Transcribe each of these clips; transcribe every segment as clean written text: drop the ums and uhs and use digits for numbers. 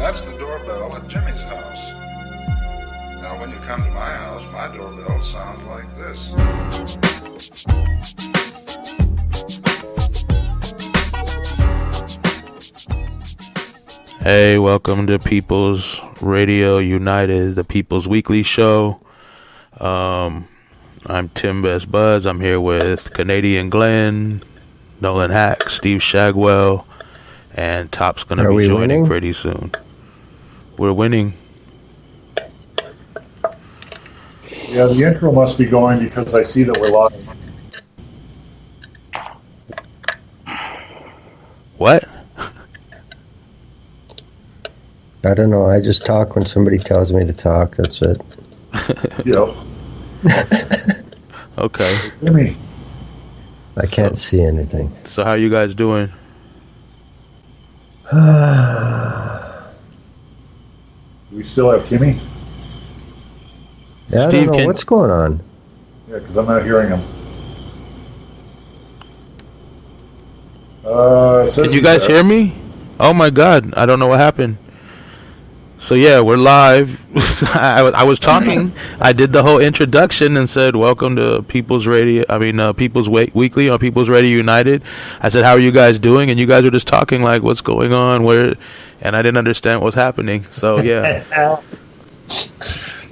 That's the doorbell at Jimmy's house. Now, when you come to my house, my doorbell sounds like this. Hey, welcome to People's Radio United, the People's Weekly Show. I'm Tim Best Buzz. I'm here with Canadian Glenn, Nolan Hack, Steve Shagwell, and Top's going to be joining pretty soon. We're winning. Yeah, the intro must be going because I see that we're live. What? I don't know. I just talk when somebody tells me to talk. That's it. Yep. Okay. Jimmy. I can't see anything. So how you guys doing? We still have Timmy? Yeah, Steve, I don't know what's going on. Yeah, because I'm not hearing him. Can you guys hear me? Oh my God, I don't know what happened. So yeah, we're live. I was talking. I did the whole introduction and said, "Welcome to People's Radio." People's Weekly on People's Radio United. I said, "How are you guys doing?" And you guys were just talking like, "What's going on?" Where? And I didn't understand what was happening. So yeah.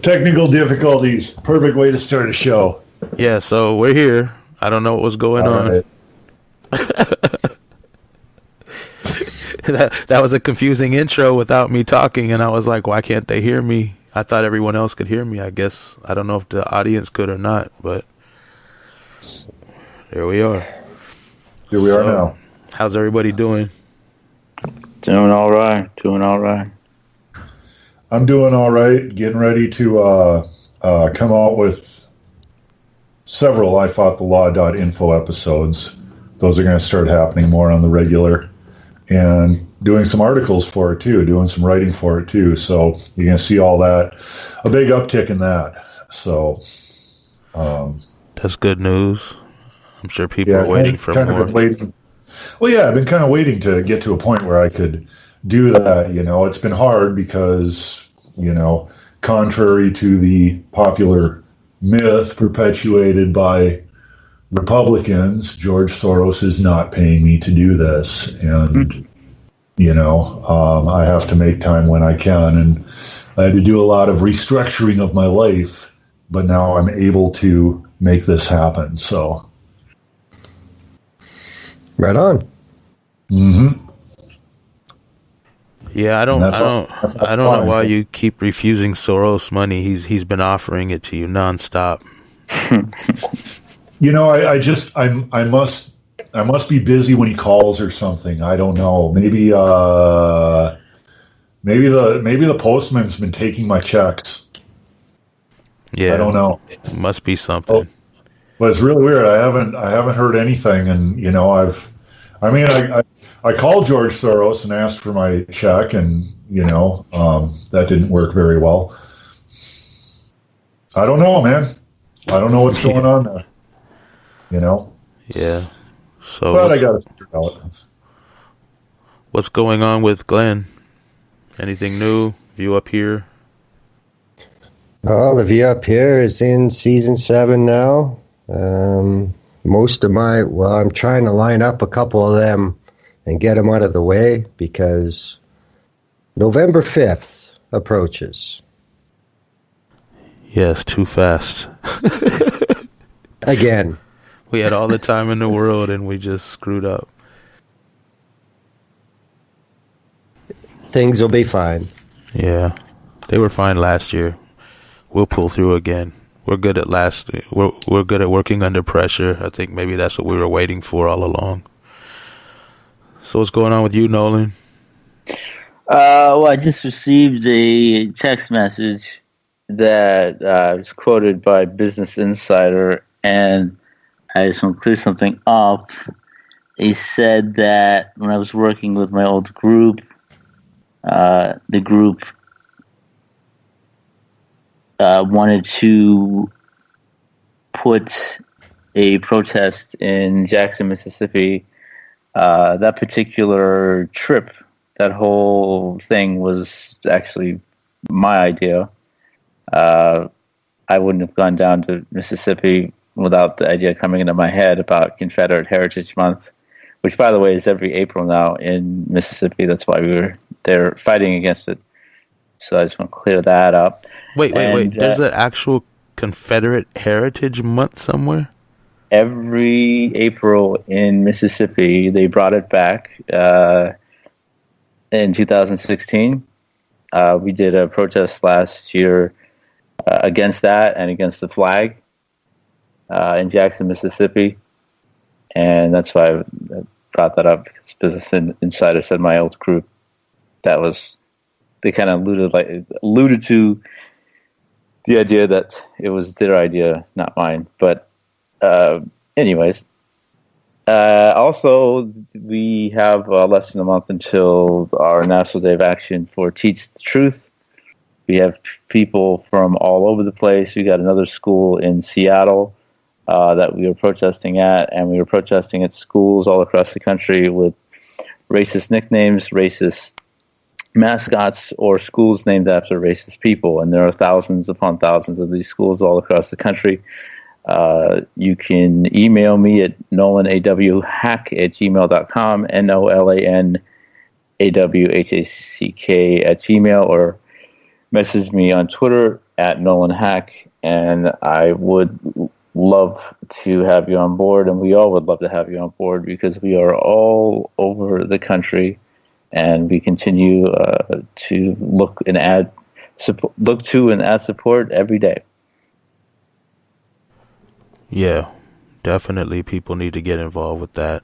Technical difficulties. Perfect way to start a show. Yeah. So we're here. I don't know what was going on. That was a confusing intro without me talking, and I was like, why can't they hear me? I thought everyone else could hear me, I guess. I don't know if the audience could or not, but there we are. Here we are now. How's everybody doing? Doing all right. I'm doing all right. Getting ready to come out with several iFought-the-Law.info episodes. Those are going to start happening more on the regular. And doing some articles for it too, doing some writing for it too. So you're going to see all that, a big uptick in that. So that's good news. I'm sure people are waiting for more. Well, yeah, I've been kind of waiting to get to a point where I could do that. You know, it's been hard because, you know, contrary to the popular myth perpetuated by Republicans, George Soros is not paying me to do this, and you know, I have to make time when I can, and I had to do a lot of restructuring of my life, but now I'm able to make this happen. So, right on. Mm-hmm. Yeah, I don't know why you keep refusing Soros money. He's been offering it to you nonstop. You know, I must be busy when he calls or something. I don't know. Maybe the postman's been taking my checks. Yeah, I don't know. Must be something. But it's really weird. I haven't heard anything, and you know, I called George Soros and asked for my check, and you know, that didn't work very well. I don't know, man. I don't know what's going on there. You know? Yeah. So but I got to figure it out. What's going on with Glenn? Anything new? View Up Here? Oh, the View Up Here is in season 7 now. I'm trying to line up a couple of them and get them out of the way because November 5th approaches. Yes, too fast. Again. We had all the time in the world, and we just screwed up. Things will be fine. Yeah, they were fine last year. We'll pull through again. We're good at We're good at working under pressure. I think maybe that's what we were waiting for all along. So what's going on with you, Nolan? Well, I just received a text message that was quoted by Business Insider, and I just want to clear something up. He said that when I was working with my old group, the group wanted to put a protest in Jackson, Mississippi. That particular trip that whole thing was actually my idea. I wouldn't have gone down to Mississippi without the idea coming into my head about Confederate Heritage Month, which, by the way, is every April now in Mississippi. That's why we were there fighting against it. So I just want to clear that up. Wait. There's an actual Confederate Heritage Month somewhere? Every April in Mississippi, they brought it back in 2016. We did a protest last year against that and against the flag in Jackson, Mississippi. And that's why I brought that up, because Business Insider said my old group, they kind of alluded to the idea that it was their idea, not mine. But anyways, also we have less than a month until our National Day of Action for Teach the Truth. We have people from all over the place. We got another school in Seattle that we were protesting at, and we were protesting at schools all across the country with racist nicknames, racist mascots, or schools named after racist people. And there are thousands upon thousands of these schools all across the country. You can email me at nolanawhack@gmail.com, NOLANAWHACK or message me on Twitter at NolanHack, and I would love to have you on board, and we all would love to have you on board, because we are all over the country, and we continue to look to and add support every day. Yeah, definitely people need to get involved with that.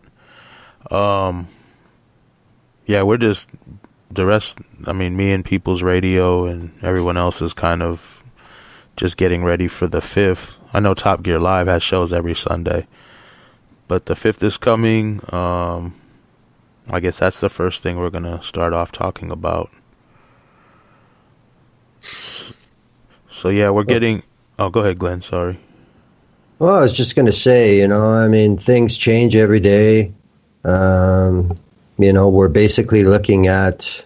Yeah, we're just, the rest, me and People's Radio and everyone else is kind of just getting ready for the 5th. I know Top Gear Live has shows every Sunday, but the 5th is coming. I guess that's the first thing we're going to start off talking about. So yeah, we're getting, oh, go ahead, Glenn, sorry. Well, I was just going to say, things change every day. We're basically looking at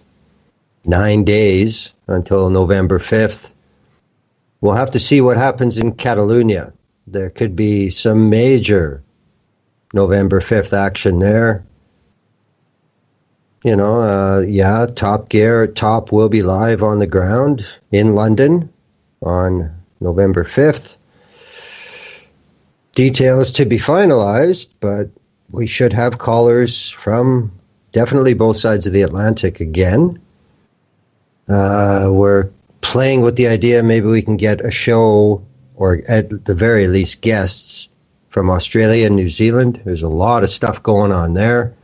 9 days until November 5th. We'll have to see what happens in Catalonia. There could be some major November 5th action there. Top Gear, Top will be live on the ground in London on November 5th. Details to be finalized, but we should have callers from definitely both sides of the Atlantic again. We're playing with the idea maybe we can get a show, or at the very least guests, from Australia and New Zealand. There's a lot of stuff going on there.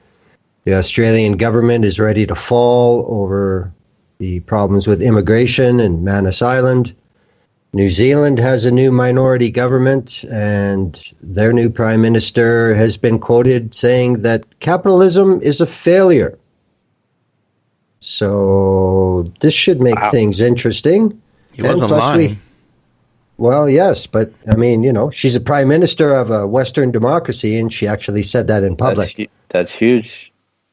The Australian government is ready to fall over the problems with immigration in Manus Island. New Zealand has a new minority government, and their new prime minister has been quoted saying that capitalism is a failure. So this should make things interesting. He wasn't lying. Well, yes, but she's a prime minister of a Western democracy, and she actually said that in public. That's huge.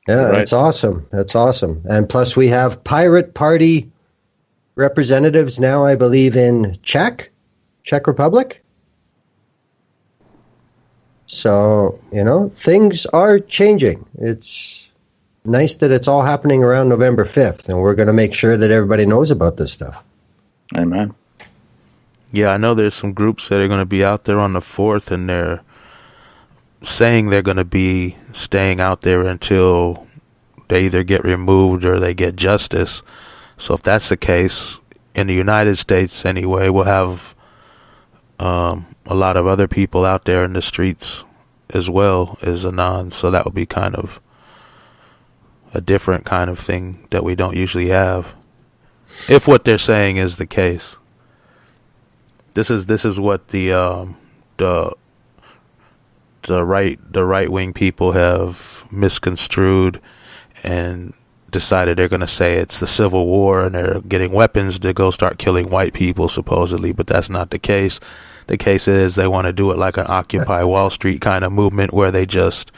Yeah, right. That's awesome. That's awesome. And plus we have Pirate Party representatives now, I believe, in Czech Republic. So, things are changing. It's nice that it's all happening around November 5th, and we're going to make sure that everybody knows about this stuff. Amen. Yeah, I know there's some groups that are going to be out there on the 4th, and they're saying they're going to be staying out there until they either get removed or they get justice. So if that's the case, in the United States anyway, we'll have a lot of other people out there in the streets as well as Anon. So that would be kind of a different kind of thing that we don't usually have, if what they're saying is the case. This is what the right wing people have misconstrued and decided they're going to say it's the Civil War and they're getting weapons to go start killing white people supposedly, but that's not the case. The case is they want to do it like an Occupy Wall Street kind of movement where they just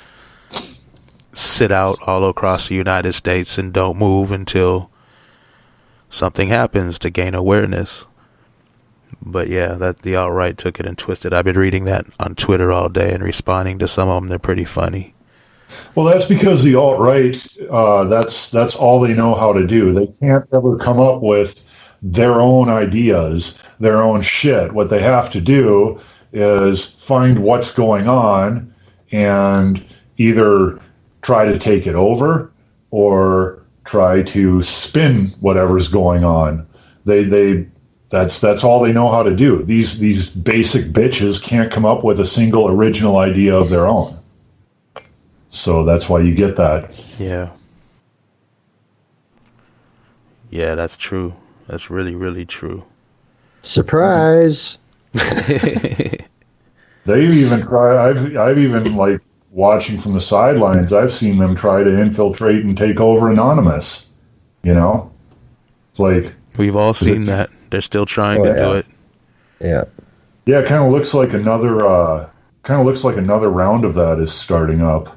sit out all across the United States and don't move until something happens to gain awareness. But yeah, that the alt-right took it and twisted. I've been reading that on Twitter all day and responding to some of them. They're pretty funny. Well, that's because the alt-right, that's all they know how to do. They can't ever come up with their own ideas, their own shit. What they have to do is find what's going on and either try to take it over or try to spin whatever's going on. That's all they know how to do. These basic bitches can't come up with a single original idea of their own. So that's why you get that. Yeah. Yeah, that's true. That's really, really true. Surprise. They've even tried. I've even, like, watching from the sidelines, I've seen them try to infiltrate and take over Anonymous. You know, it's like we've all seen that. They're still trying to do it. Yeah. Yeah, it kind of looks like another round of that is starting up,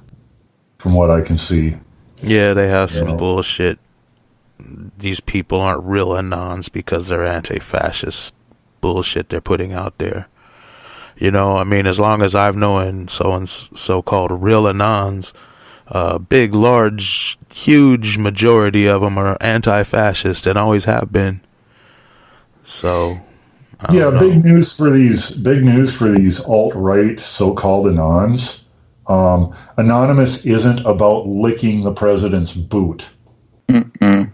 from what I can see. Yeah, they have some bullshit. These people aren't real Anons because they're anti-fascist bullshit they're putting out there. You know, I mean, as long as I've known so-called real Anons, big, large, huge majority of them are anti-fascist and always have been. So, yeah, big news for these alt-right so-called Anons. Anonymous isn't about licking the president's boot. Mm-mm.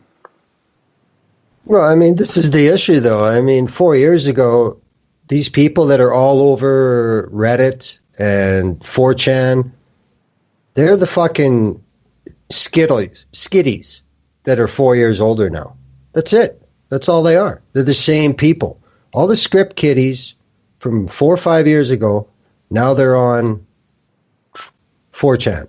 Well, I mean, this is the issue, though. I mean, 4 years ago, these people that are all over Reddit and 4chan, they're the fucking skitties that are 4 years older now. That's it. That's all they are. They're the same people. All the script kiddies from 4 or 5 years ago, now they're on 4chan.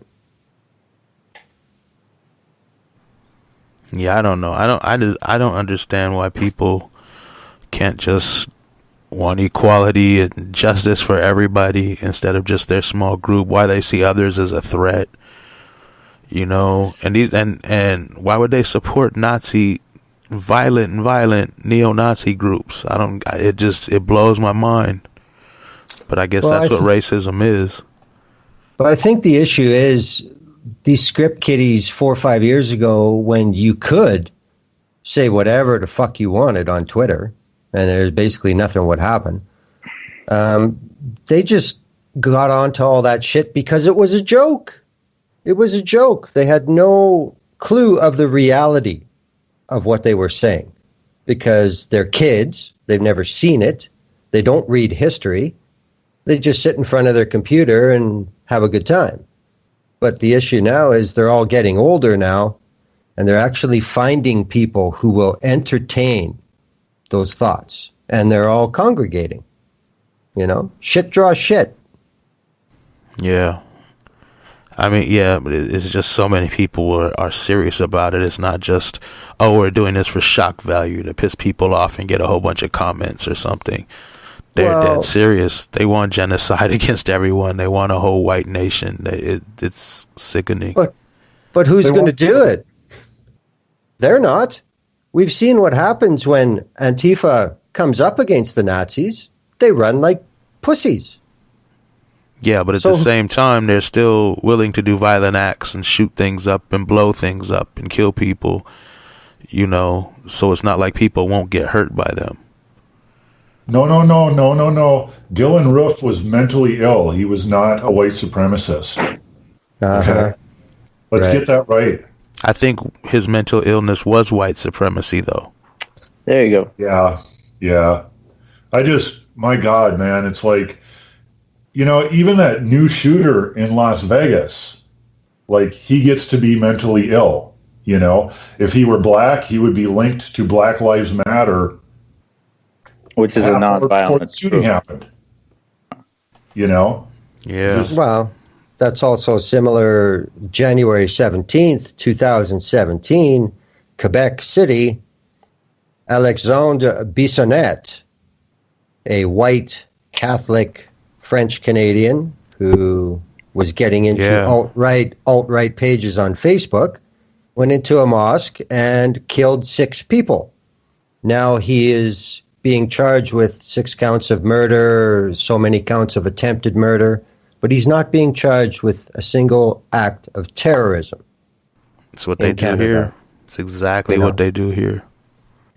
Yeah, I don't know. I don't understand why people can't just want equality and justice for everybody instead of just their small group. Why they see others as a threat, you know? And why would they support violent neo-Nazi groups? It blows my mind. But I guess that's what racism is. But I think the issue is these script kiddies 4 or 5 years ago, when you could say whatever the fuck you wanted on Twitter, and there's basically nothing would happen, they just got onto all that shit because it was a joke. It was a joke. They had no clue of the reality of what they were saying because they're kids. They've never seen it. They don't read history. They just sit in front of their computer and have a good time. But the issue now is they're all getting older now, and they're actually finding people who will entertain those thoughts, and they're all congregating. You know, shit draws shit. Yeah. I mean, yeah, but it's just so many people are serious about it. It's not just, oh, we're doing this for shock value to piss people off and get a whole bunch of comments or something. They're dead serious. They want genocide against everyone. They want a whole white nation. It's sickening. But who's going to do it? They're not. We've seen what happens when Antifa comes up against the Nazis. They run like pussies. Yeah, but at the same time, they're still willing to do violent acts and shoot things up and blow things up and kill people, you know, so it's not like people won't get hurt by them. No. Dylan Roof was mentally ill. He was not a white supremacist. Okay? Let's get that right. I think his mental illness was white supremacy, though. There you go. Yeah. My God, man, it's like, you know, even that new shooter in Las Vegas, like, he gets to be mentally ill, you know? If he were black, he would be linked to Black Lives Matter, which is a non-violent shooting happened. You know? Yeah. Well, that's also similar. January 17th, 2017, Quebec City, Alexandre Bissonnette, a white Catholic French Canadian who was getting into Yeah. alt-right pages on Facebook, went into a mosque and killed 6 people. Now he is being charged with 6 counts of murder, so many counts of attempted murder, but he's not being charged with a single act of terrorism. That's what they In do Canada. here. It's exactly what they do here.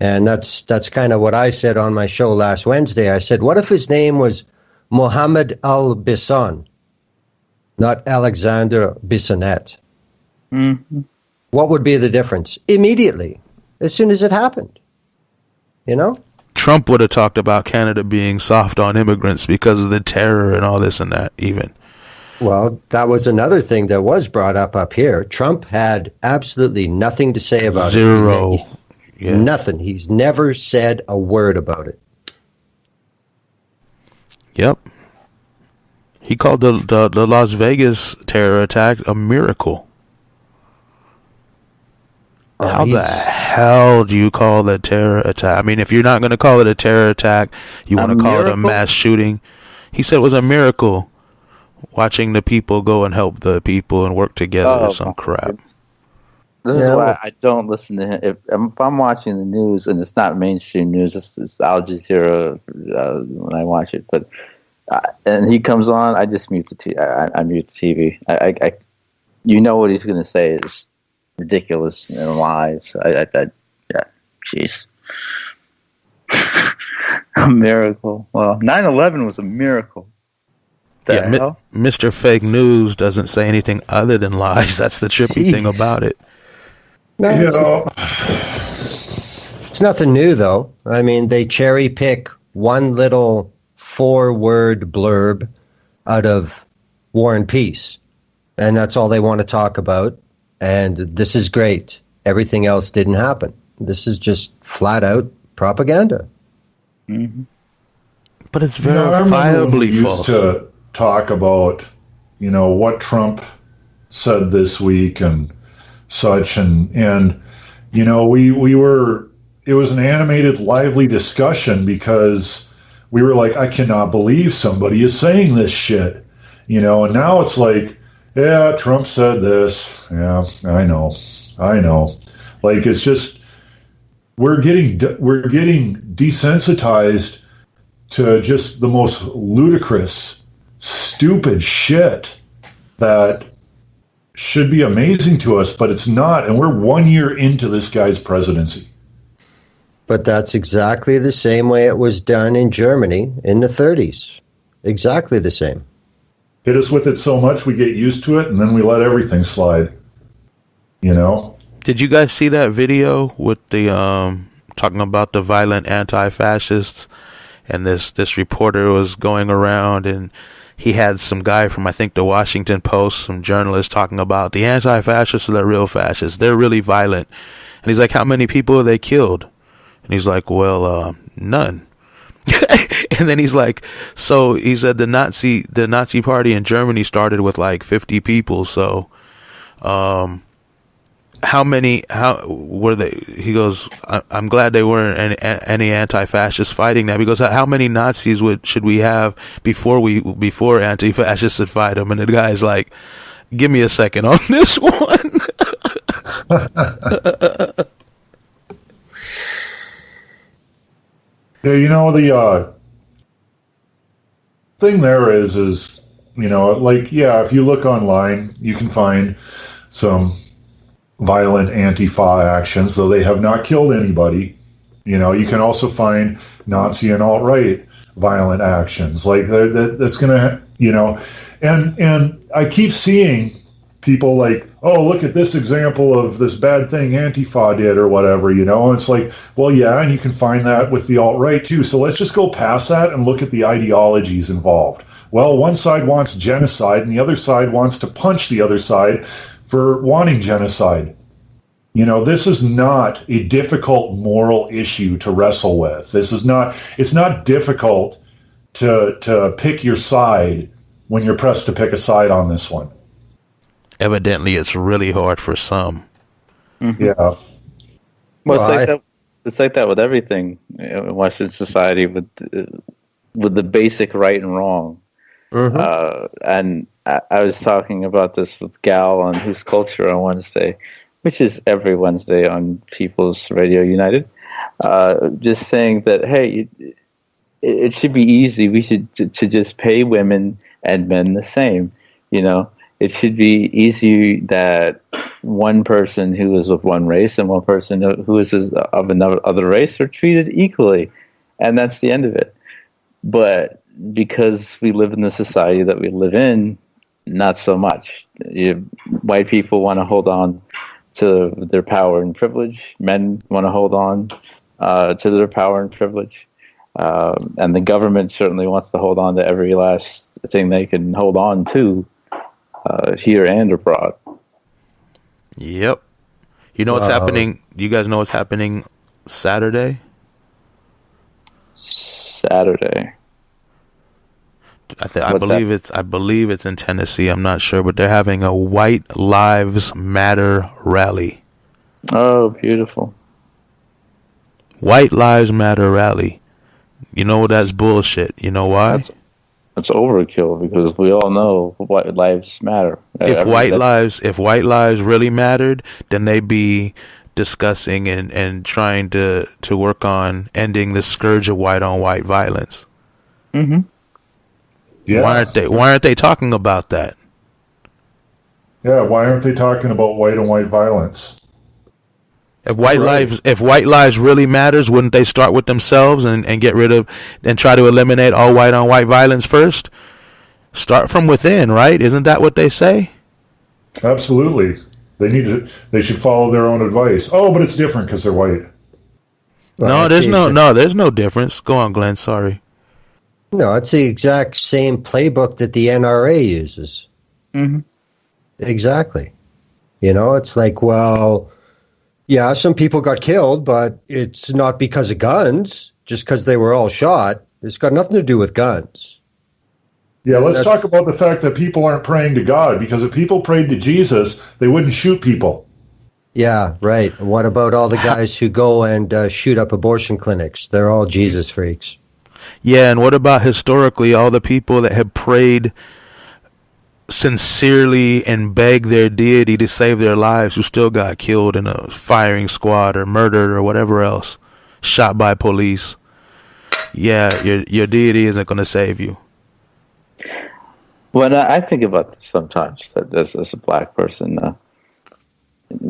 And that's kind of what I said on my show last Wednesday. I said, what if his name was Mohammed al-Bisson, not Alexander Bissonnette? Mm-hmm. What would be the difference? Immediately, as soon as it happened. You know? Trump would have talked about Canada being soft on immigrants because of the terror and all this and that, even. Well, that was another thing that was brought up here. Trump had absolutely nothing to say about Zero. it. Yeah. Nothing. He's never said a word about it. Yep. He called the Las Vegas terror attack a miracle. How the hell do you call a terror attack? I mean, if you're not going to call it a terror attack, you want to call it a mass shooting. He said it was a miracle watching the people go and help the people and work together or some crap. This is why I don't listen to him. If I'm watching the news and it's not mainstream news, it's Al Jazeera when I watch it. But and he comes on, I just mute the TV. I mute the TV. I you know what he's going to say is ridiculous and lies. Yeah, jeez. A miracle. Well, 9/11 was a miracle. Mr. Fake News doesn't say anything other than lies. That's the trippy thing about it. No, it's nothing new, though. I mean, they cherry pick one little 4-word blurb out of War and Peace, and that's all they want to talk about. And this is great. Everything else didn't happen. This is just flat out propaganda. Mm-hmm. But it's I remember when we verifiably used false. to talk about, what Trump said this week and such, and we were, it was an animated, lively discussion because we were like, I cannot believe somebody is saying this shit, and now it's like, yeah, Trump said this. Yeah, I know. Like, it's just, we're getting desensitized to just the most ludicrous, stupid shit that should be amazing to us, but it's not. And we're 1 year into this guy's presidency. But that's exactly the same way it was done in Germany in the 30s. Exactly the same. Hit us with it so much we get used to it, and then we let everything slide. Did you guys see that video with the talking about the violent anti-fascists? And this reporter was going around, and he had some guy from, I think, the Washington Post, some journalist, talking about the anti-fascists are the real fascists. They're really violent. And he's like, how many people have they killed? And he's like, well, none. And then he's like, so he said the Nazi party in Germany started with like 50 people. So, how were they? He goes, I'm glad they weren't any anti-fascists fighting them. He goes, how many Nazis should we have before anti-fascists would fight them? And the guy's like, give me a second on this one. Yeah, the thing there is, if you look online, you can find some violent Antifa actions, though they have not killed anybody. You can also find Nazi and alt-right violent actions. Like, that's going to, and I keep seeing people like, oh, look at this example of this bad thing Antifa did or whatever, and it's like, well, yeah, and you can find that with the alt-right too. So let's just go past that and look at the ideologies involved. Well, one side wants genocide and the other side wants to punch the other side for wanting genocide. This is not a difficult moral issue to wrestle with. It's not difficult to pick your side when you're pressed to pick a side on this one. Evidently, it's really hard for some. Mm-hmm. Yeah. Well, it's like that with everything in Western society, with the basic right and wrong. And I was talking about this with Gal on Whose Culture on Wednesday, which is every Wednesday on People's Radio United. Just saying that, hey, it should be easy. We should to just pay women and men the same. It should be easy that one person who is of one race and one person who is of another other race are treated equally, and that's the end of it. But because we live in the society that we live in, not so much. White people want to hold on to their power and privilege. Men want to hold on to their power and privilege. And the government certainly wants to hold on to every last thing they can hold on to, here and abroad. Yep. You know what's happening? You guys know what's happening Saturday? Saturday. I believe it's in Tennessee. I'm not sure, but they're having a White Lives Matter rally. Oh, beautiful. White Lives Matter rally. You know that's bullshit. You know why? That's overkill, because we all know white lives matter. If white lives really mattered, then they'd be discussing and trying to work on ending the scourge of white on white violence. Mm-hmm. Yeah. Why aren't they talking about that? Yeah, why aren't they talking about white on white violence? If white lives really matters, wouldn't they start with themselves and get rid of and try to eliminate all white on white violence first? Start from within, right? Isn't that what they say? Absolutely. They should follow their own advice. Oh, but it's different because they're white. Well, there's no difference. Go on, Glenn. Sorry. No, it's the exact same playbook that the NRA uses. Mm-hmm. Exactly. It's like, well, yeah, some people got killed, but it's not because of guns, just because they were all shot. It's got nothing to do with guns. Yeah, let's talk about the fact that people aren't praying to God, because if people prayed to Jesus, they wouldn't shoot people. Yeah, right. And what about all the guys who go and shoot up abortion clinics? They're all Jesus freaks. Yeah, and what about historically all the people that have prayed sincerely and begged their deity to save their lives who still got killed in a firing squad or murdered or whatever else, shot by police? Yeah, your deity isn't going to save you. Well, I think about this sometimes, that as a black person,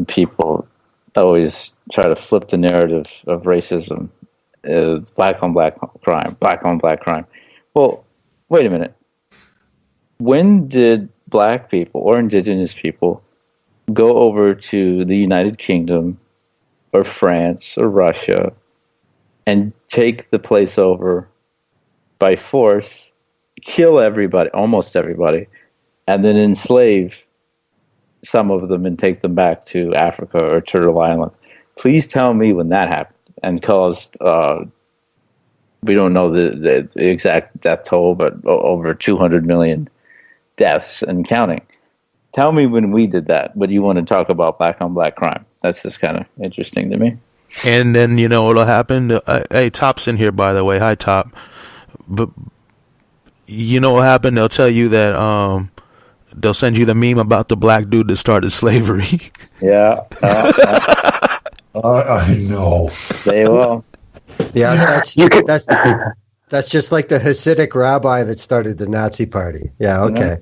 people always try to flip the narrative of racism. Black on black crime. Well, wait a minute. When did black people or indigenous people go over to the United Kingdom or France or Russia and take the place over by force, kill everybody, almost everybody, and then enslave some of them and take them back to Africa or Turtle Island? Please tell me when that happened and caused, we don't know the exact death toll, but over 200 million deaths and counting. Tell me when we did that, but you want to talk about black on black crime. That's just kind of interesting to me. And then, what'll happen? Hey, Top's in here, by the way. Hi, Top. But you know what happened? They'll tell you that they'll send you the meme about the black dude that started slavery. Yeah. I know. They will. Yeah, that's just like the Hasidic rabbi that started the Nazi Party. Yeah, okay.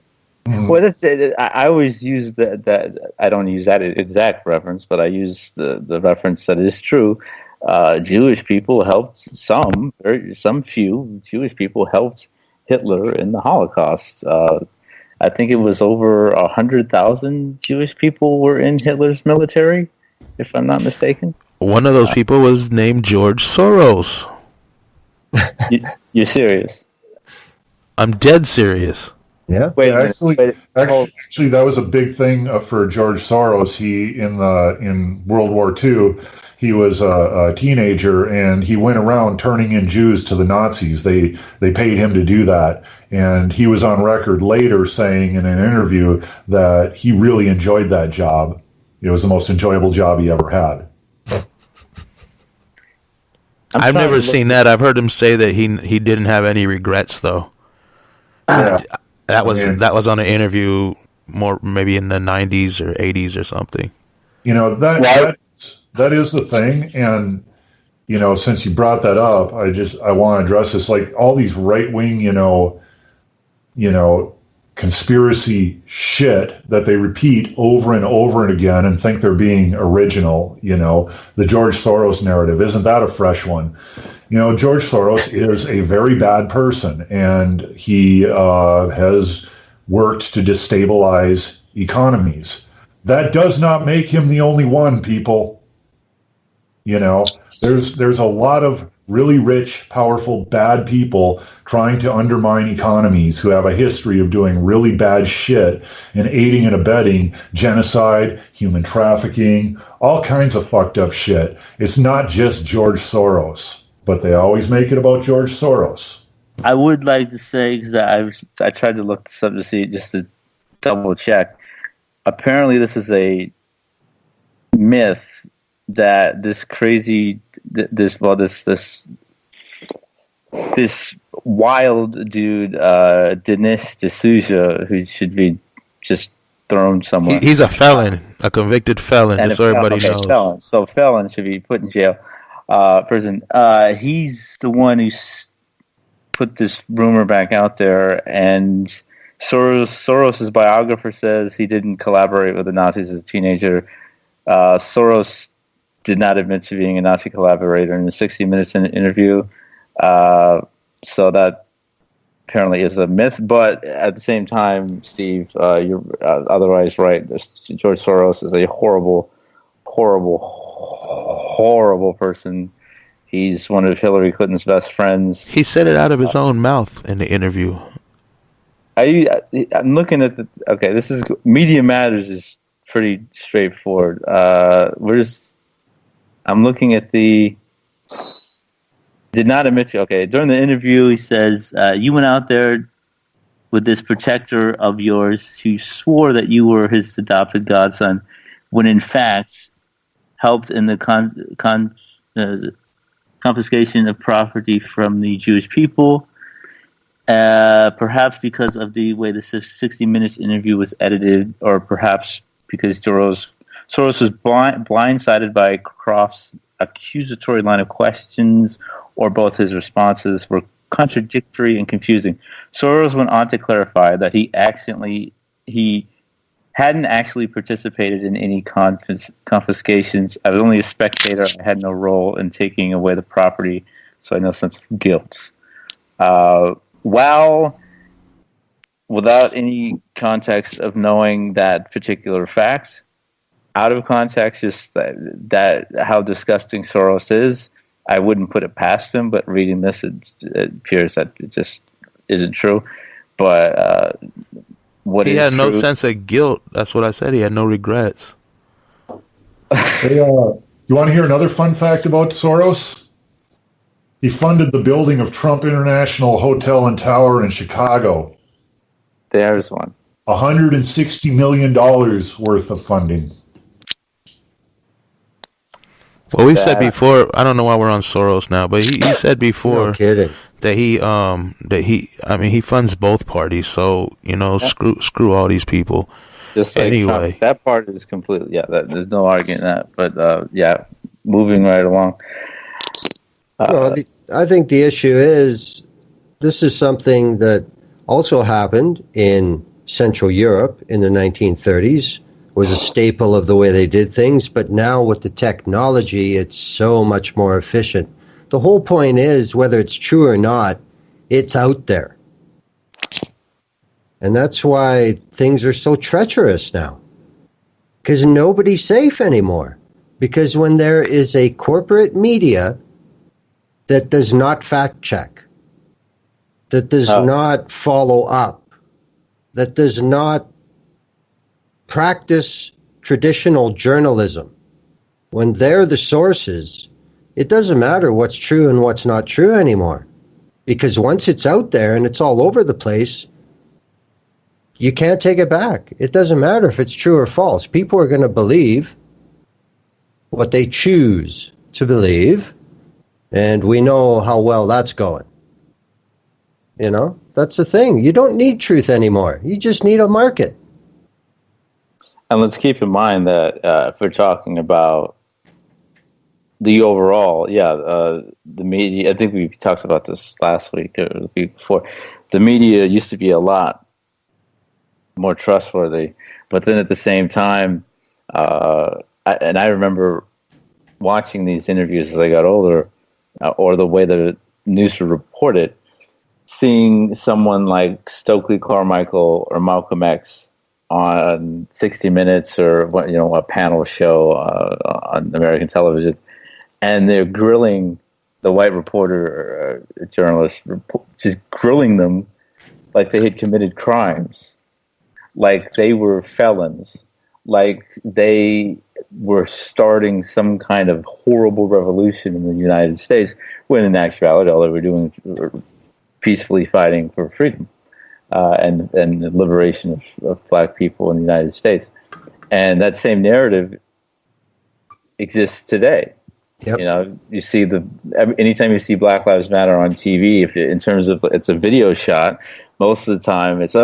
Mm-hmm. Well, that's it. I always use that. I don't use that exact reference, but I use the reference that is true. Jewish people helped some few Jewish people helped Hitler in the Holocaust. I think it was over 100,000 Jewish people were in Hitler's military, if I'm not mistaken. One of those people was named George Soros. You're serious? I'm dead serious. Yeah. Actually, that was a big thing for George Soros. He in World War II, he was a teenager and he went around turning in Jews to the Nazis. They paid him to do that, and he was on record later saying in an interview that he really enjoyed that job. It was the most enjoyable job he ever had. I've never seen that. I've heard him say that he didn't have any regrets, though. Yeah. That was I mean, that was on an interview more maybe in the 90s or 80s or something. That is the thing, and since you brought that up, I want to address this. Like all these right wing, conspiracy shit that they repeat over and over and again and think they're being original. The George Soros narrative, isn't that a fresh one? George Soros is a very bad person, and he has worked to destabilize economies. That does not make him the only one, people. There's a lot of really rich, powerful, bad people trying to undermine economies who have a history of doing really bad shit and aiding and abetting genocide, human trafficking, all kinds of fucked up shit. It's not just George Soros, but they always make it about George Soros. I would like to say, because I tried to look this up to see, just to double check. Apparently, this is a myth that this crazy, this wild dude, Denis D'Souza, who should be just thrown somewhere. He's a felon, a convicted felon, And just so everybody knows. Felon. So felon should be put in jail, prison. He's the one who put this rumor back out there, and Soros's biographer says he didn't collaborate with the Nazis as a teenager. Soros did not admit to being a Nazi collaborator in the 60 Minutes interview. So that apparently is a myth. But at the same time, Steve, you're otherwise right. George Soros is a horrible, horrible, horrible person. He's one of Hillary Clinton's best friends. He said it out of his own mouth in the interview. I'm looking at this is Media Matters is pretty straightforward. I'm looking at did not admit to. Okay, during the interview, he says, you went out there with this protector of yours who swore that you were his adopted godson, when in fact helped in the confiscation of property from the Jewish people. Perhaps because of the way the 60 Minutes interview was edited, or perhaps because Soros was blindsided by Croft's accusatory line of questions, or both his responses were contradictory and confusing. Soros went on to clarify that he hadn't actually participated in any confiscations. I was only a spectator. I had no role in taking away the property, so I had no sense of guilt. While without any context of knowing that particular fact, out of context, just that how disgusting Soros is, I wouldn't put it past him. But reading this, it appears that it just isn't true. But he had no sense of guilt. That's what I said. He had no regrets. Hey, you want to hear another fun fact about Soros? He funded the building of Trump International Hotel and Tower in Chicago. There's one. $160 million worth of funding. Well, we've said before, I don't know why we're on Soros now, but he said before that he funds both parties, so screw all these people. Just like anyway, that part is completely there's no arguing that, but moving right along. I think the issue is this is something that also happened in Central Europe in the 1930s. Was a staple of the way they did things, but now with the technology, it's so much more efficient. The whole point is, whether it's true or not, it's out there. And that's why things are so treacherous now. Because nobody's safe anymore. Because when there is a corporate media that does not fact check, that does not follow up, that does not practice traditional journalism, when they're the sources, it doesn't matter what's true and what's not true anymore. Because once it's out there and it's all over the place, you can't take it back. It doesn't matter if it's true or false. People are going to believe what they choose to believe, and we know how well that's going. You know, that's the thing. You don't need truth anymore. You just need a market. And let's keep in mind that if we're talking about the overall, the media, I think we talked about this last week or the week before. The media used to be a lot more trustworthy, but then at the same time, I remember watching these interviews as I got older, or the way the news would report it, seeing someone like Stokely Carmichael or Malcolm X on 60 Minutes or a panel show on American television, and they're grilling the white reporter or journalist, just grilling them like they had committed crimes, like they were felons, like they were starting some kind of horrible revolution in the United States, when in actuality all they were doing was peacefully fighting for freedom and the liberation of black people in the United States. And that same narrative exists today. Yep. You know, you see anytime you see Black Lives Matter on TV, in terms of it's a video shot, most of the time it's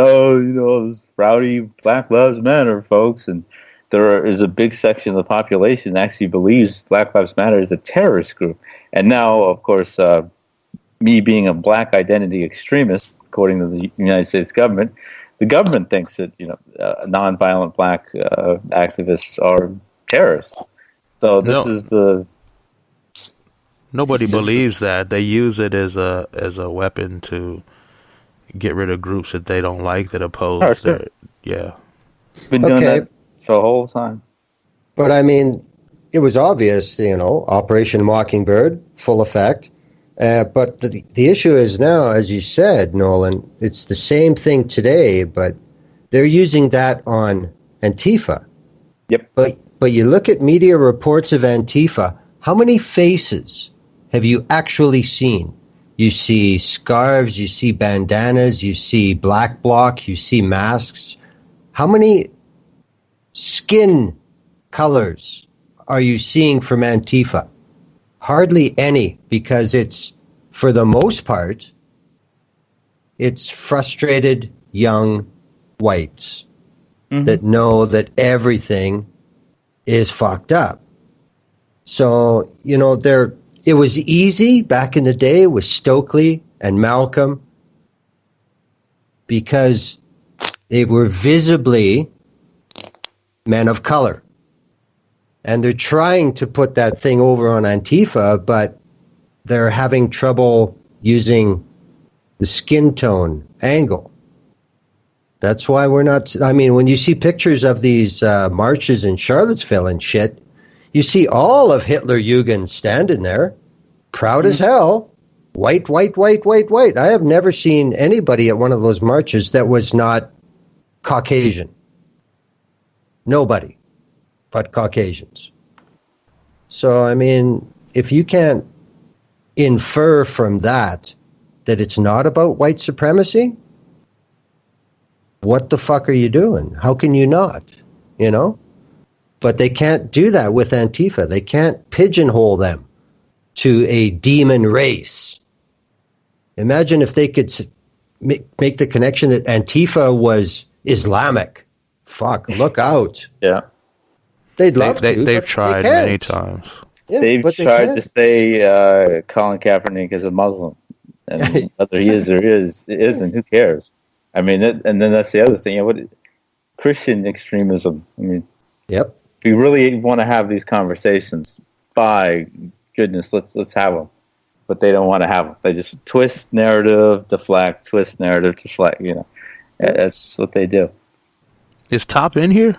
rowdy Black Lives Matter folks, and there is a big section of the population that actually believes Black Lives Matter is a terrorist group. And now, of course, me being a black identity extremist, according to the United States government, the government thinks that nonviolent black activists are terrorists. So this is the. Nobody believes that. They use it as a weapon to get rid of groups that they don't like, that oppose their. Yeah. Been doing that for the whole time. But I mean, it was obvious, Operation Mockingbird, full effect. But the issue is now, as you said, Nolan, it's the same thing today, but they're using that on Antifa. Yep. But you look at media reports of Antifa, how many faces have you actually seen? You see scarves, you see bandanas, you see black bloc, you see masks. How many skin colors are you seeing from Antifa? Hardly any, because it's, for the most part, it's frustrated young whites that know that everything is fucked up. So, it was easy back in the day with Stokely and Malcolm because they were visibly men of color. And they're trying to put that thing over on Antifa, but they're having trouble using the skin tone angle. That's why we're not... I mean, when you see pictures of these marches in Charlottesville and shit, you see all of Hitler-Jugend standing there, proud as hell, white, white, white, white, white. I have never seen anybody at one of those marches that was not Caucasian. Nobody but Caucasians. So, I mean, if you can't infer from that it's not about white supremacy, what the fuck are you doing? How can you not? But they can't do that with Antifa. They can't pigeonhole them to a demon race. Imagine if they could make the connection that Antifa was Islamic. Fuck, look out. Yeah. They'd love to. They've tried many times. Yeah, they've tried to say Colin Kaepernick is a Muslim. And whether he is or isn't, who cares? I mean, and then that's the other thing. Christian extremism. I mean, yep. If we really want to have these conversations, by goodness, let's have them. But they don't want to have them. They just twist narrative, deflect, twist narrative, deflect. That's what they do. Is Top in here?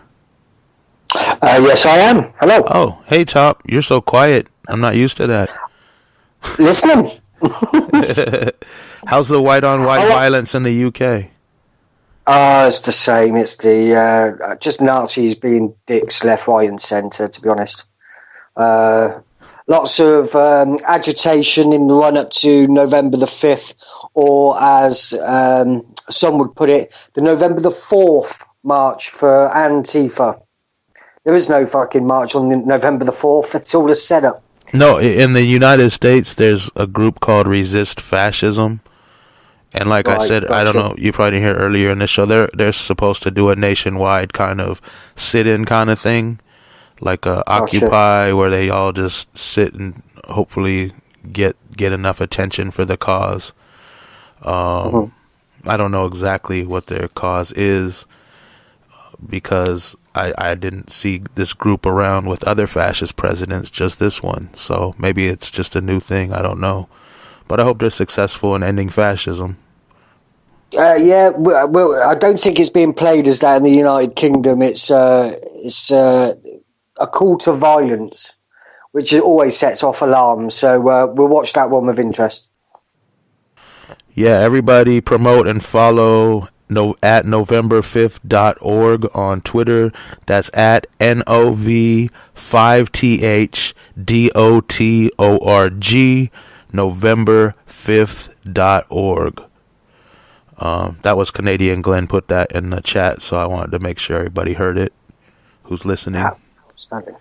Yes, I am. Hello. Oh, hey, Top. You're so quiet. I'm not used to that. Listening. How's the white-on-white violence in the UK? It's the same. It's the just Nazis being dicks left, right, and centre. To be honest, lots of agitation in the run-up to November the 5th, or as some would put it, the November the 4th march for Antifa. There is no fucking march on November the 4th. It's all a setup. No, in the United States, there's a group called Resist Fascism, And like I Right, said, I don't gotcha. know, you probably didn't hear earlier in the show, they're supposed to do a nationwide kind of sit-in kind of thing, like a Occupy, where they all just sit and hopefully get enough attention for the cause. I don't know exactly what their cause is, because I didn't see this group around with other fascist presidents, just this one. So maybe it's just a new thing. I don't know. But I hope they're successful in ending fascism. Yeah, well, I don't think it's being played as that in the United Kingdom. It's a call to violence, which always sets off alarms. So we'll watch that one with interest. Yeah, everybody promote and follow at November5th.org on Twitter. That's at NOV5THDOTORG, November5th.org. That was Canadian Glenn put that in the chat, so I wanted to make sure everybody heard it who's listening. Outstanding.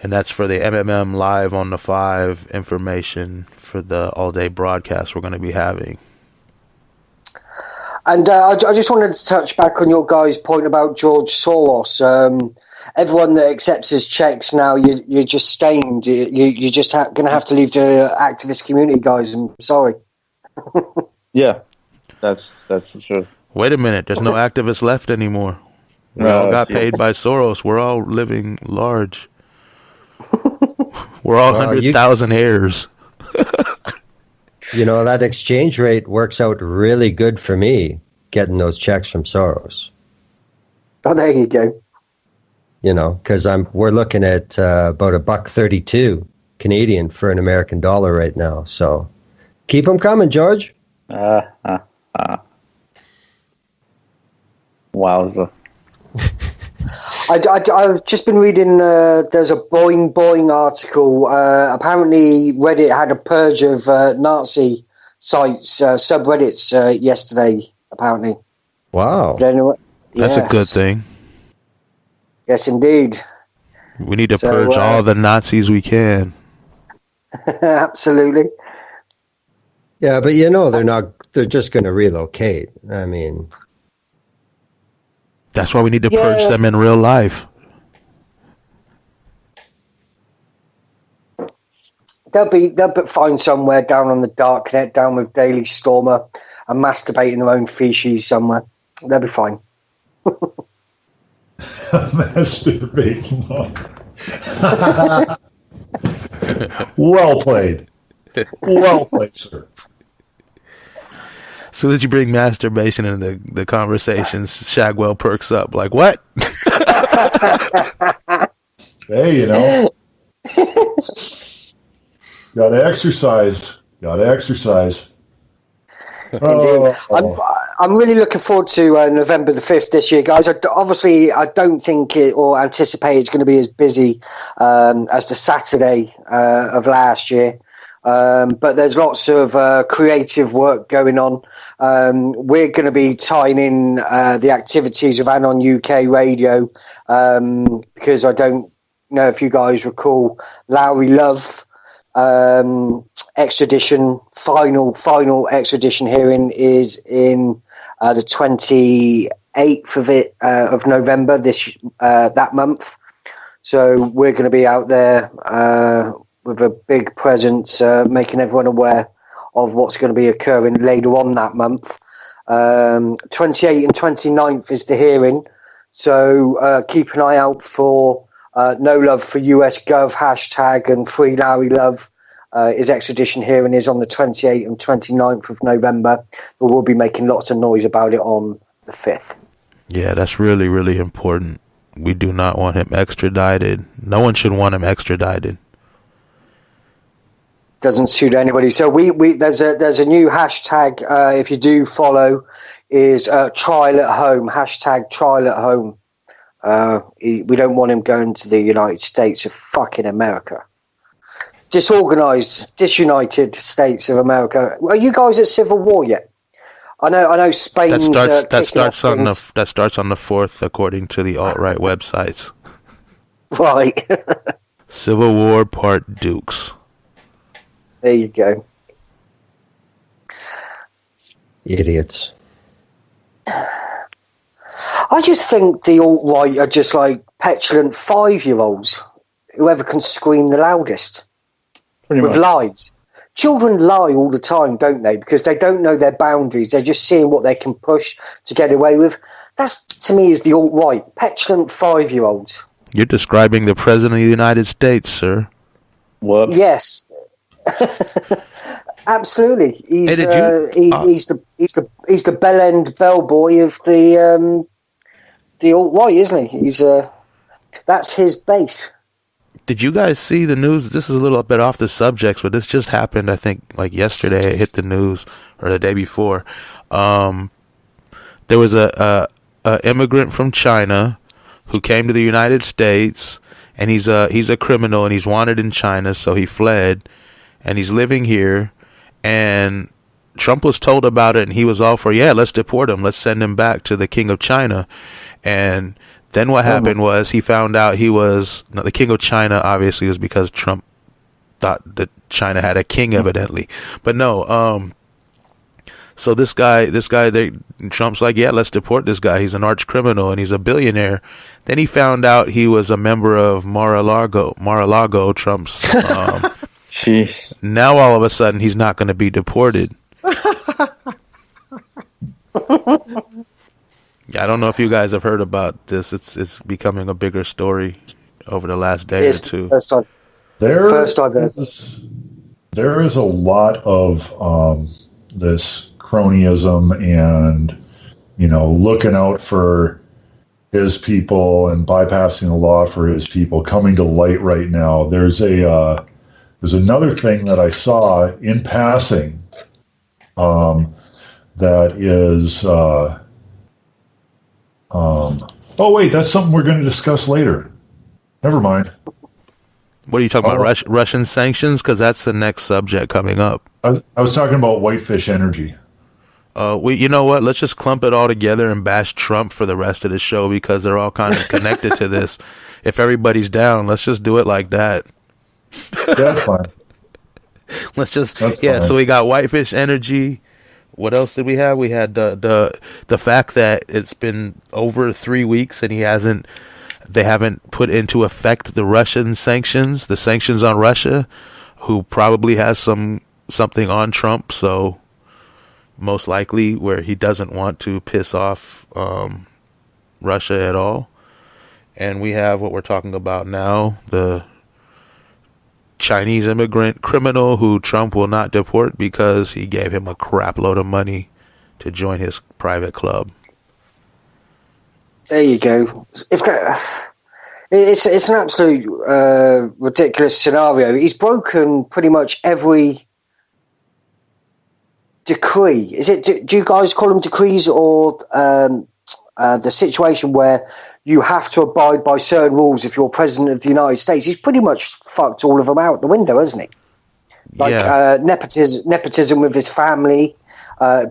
And that's for the MMM Live on the 5 information for the all-day broadcast we're going to be having. And I just wanted to touch back on your guys' point about George Soros. Everyone that accepts his checks now, you're just stained. You're just going to have to leave the activist community, guys. I'm sorry. Yeah, that's the truth. Wait a minute, there's no activists left anymore. We all got paid by Soros. We're all living large. We're all 100,000 heirs. You know, that exchange rate works out really good for me, getting those checks from Soros. Oh, there you go. You know, because we're looking at about $1.32 Canadian for an American dollar right now. So keep them coming, George. Wowza. I've just been reading, there's a Boing article. Apparently Reddit had a purge of Nazi sites, subreddits yesterday, apparently. Wow. That's a good thing. Yes, indeed. We need to purge all the Nazis we can. Absolutely. Yeah, but you know, they're just going to relocate. I mean... That's why we need to purge them in real life. They'll find somewhere down on the dark net, down with Daily Stormer, and masturbate in their own feces somewhere. They'll be fine. Masturbating. Well played. Well played, sir. As soon as you bring masturbation into the conversations, Shagwell perks up. Like, what? Hey, you know. Gotta exercise. Indeed. I'm really looking forward to November the 5th this year, guys. Obviously, I don't think or anticipate it's going to be as busy as the Saturday of last year. But there's lots of creative work going on. We're going to be tying in the activities of Anon UK Radio because I don't know if you guys recall Lowry Love extradition, final extradition hearing is in the 28th of November that month. So we're going to be out there with a big presence, making everyone aware of what's going to be occurring later on that month. 28th and 29th is the hearing, so keep an eye out for No Love for US Gov hashtag and Free Larry Love. His extradition hearing is on the 28th and 29th of November, but we'll be making lots of noise about it on the 5th. Yeah, that's really, really important. We do not want him extradited. No one should want him extradited. Doesn't suit anybody. So there's a new hashtag, if you do follow, is trial at home, hashtag trial at home. We don't want him going to the United States of fucking America. Disorganized, disunited states of America. Are you guys at civil war yet? I know Spain's that starts on the 4th, according to the alt-right websites. Right. Civil War Part Dukes. There you go. Idiots. I just think the alt-right are just like petulant 5-year-olds. Whoever can scream the loudest. Pretty with much. lies. Children lie all the time, don't they? Because they don't know their boundaries. They're just seeing what they can push to get away with. That's, to me, is the alt-right. Petulant 5-year-olds. You're describing the President of the United States, sir. Whoops. Yes. Absolutely. He's he's the bell end bellboy of the alt-right, isn't he? That's his base. Did you guys see the news? This is a little bit off the subject, but this just happened, I think, like yesterday. It hit the news, or the day before. There was a immigrant from China who came to the United States, and he's a criminal, and he's wanted in China, so he fled, and he's living here. And Trump was told about it, and he was all for, yeah, let's deport him, let's send him back to the King of China. And then what happened was he found out he was the King of China. Obviously, was because Trump thought that China had a king, evidently. But no, so this guy, Trump's like, yeah, let's deport this guy. He's an arch criminal and he's a billionaire. Then he found out he was a member of Mar-a-Lago, Trump's. Jeez. Now all of a sudden he's not going to be deported. Yeah, I don't know if you guys have heard about this. It's becoming a bigger story over the last day or two. First time. There is a lot of this cronyism and, looking out for his people and bypassing the law for his people coming to light right now. There's another thing that I saw in passing that is oh wait, that's something we're going to discuss later. Never mind. What are you talking about? Russian sanctions? Because that's the next subject coming up. I was talking about Whitefish Energy. You know what? Let's just clump it all together and bash Trump for the rest of the show because they're all kind of connected to this. If everybody's down, let's just do it like that. Yeah, that's fine. Fine. So we got Whitefish Energy. What else did we have? We had the fact that it's been over 3 weeks and they haven't put into effect the Russian sanctions, the sanctions on Russia, who probably has something on Trump, so most likely where he doesn't want to piss off Russia at all. And we have what we're talking about now, the Chinese immigrant criminal who Trump will not deport because he gave him a crap load of money to join his private club. There you go. It's an absolute ridiculous scenario. He's broken pretty much every decree. Is it? Do you guys call them decrees or the situation where you have to abide by certain rules if you're president of the United States? He's pretty much fucked all of them out the window, hasn't he? Nepotism with his family,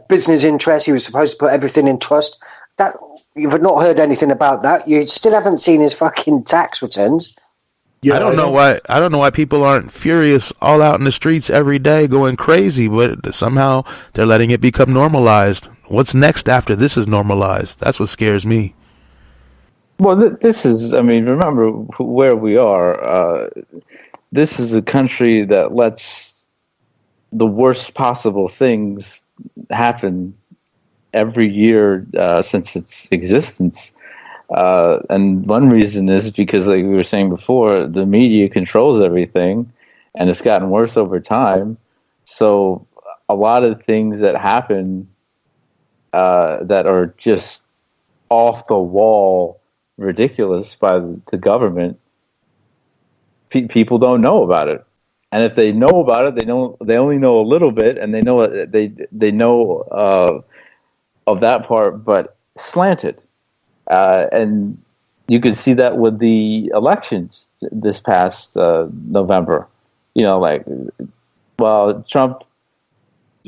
business interests. He was supposed to put everything in trust. That you've not heard anything about that. You still haven't seen his fucking tax returns. Yeah, I don't know why people aren't furious all out in the streets every day going crazy, but somehow they're letting it become normalized. What's next after this is normalized? That's what scares me. Well, this is, remember where we are. This is a country that lets the worst possible things happen every year since its existence. And one reason is because, like we were saying before, the media controls everything, and it's gotten worse over time. So a lot of things that happen that are just off the wall ridiculous by the government, people don't know about it. And if they know about it, they only know a little bit, and they know of that part, but slanted. And you could see that with the elections this past November.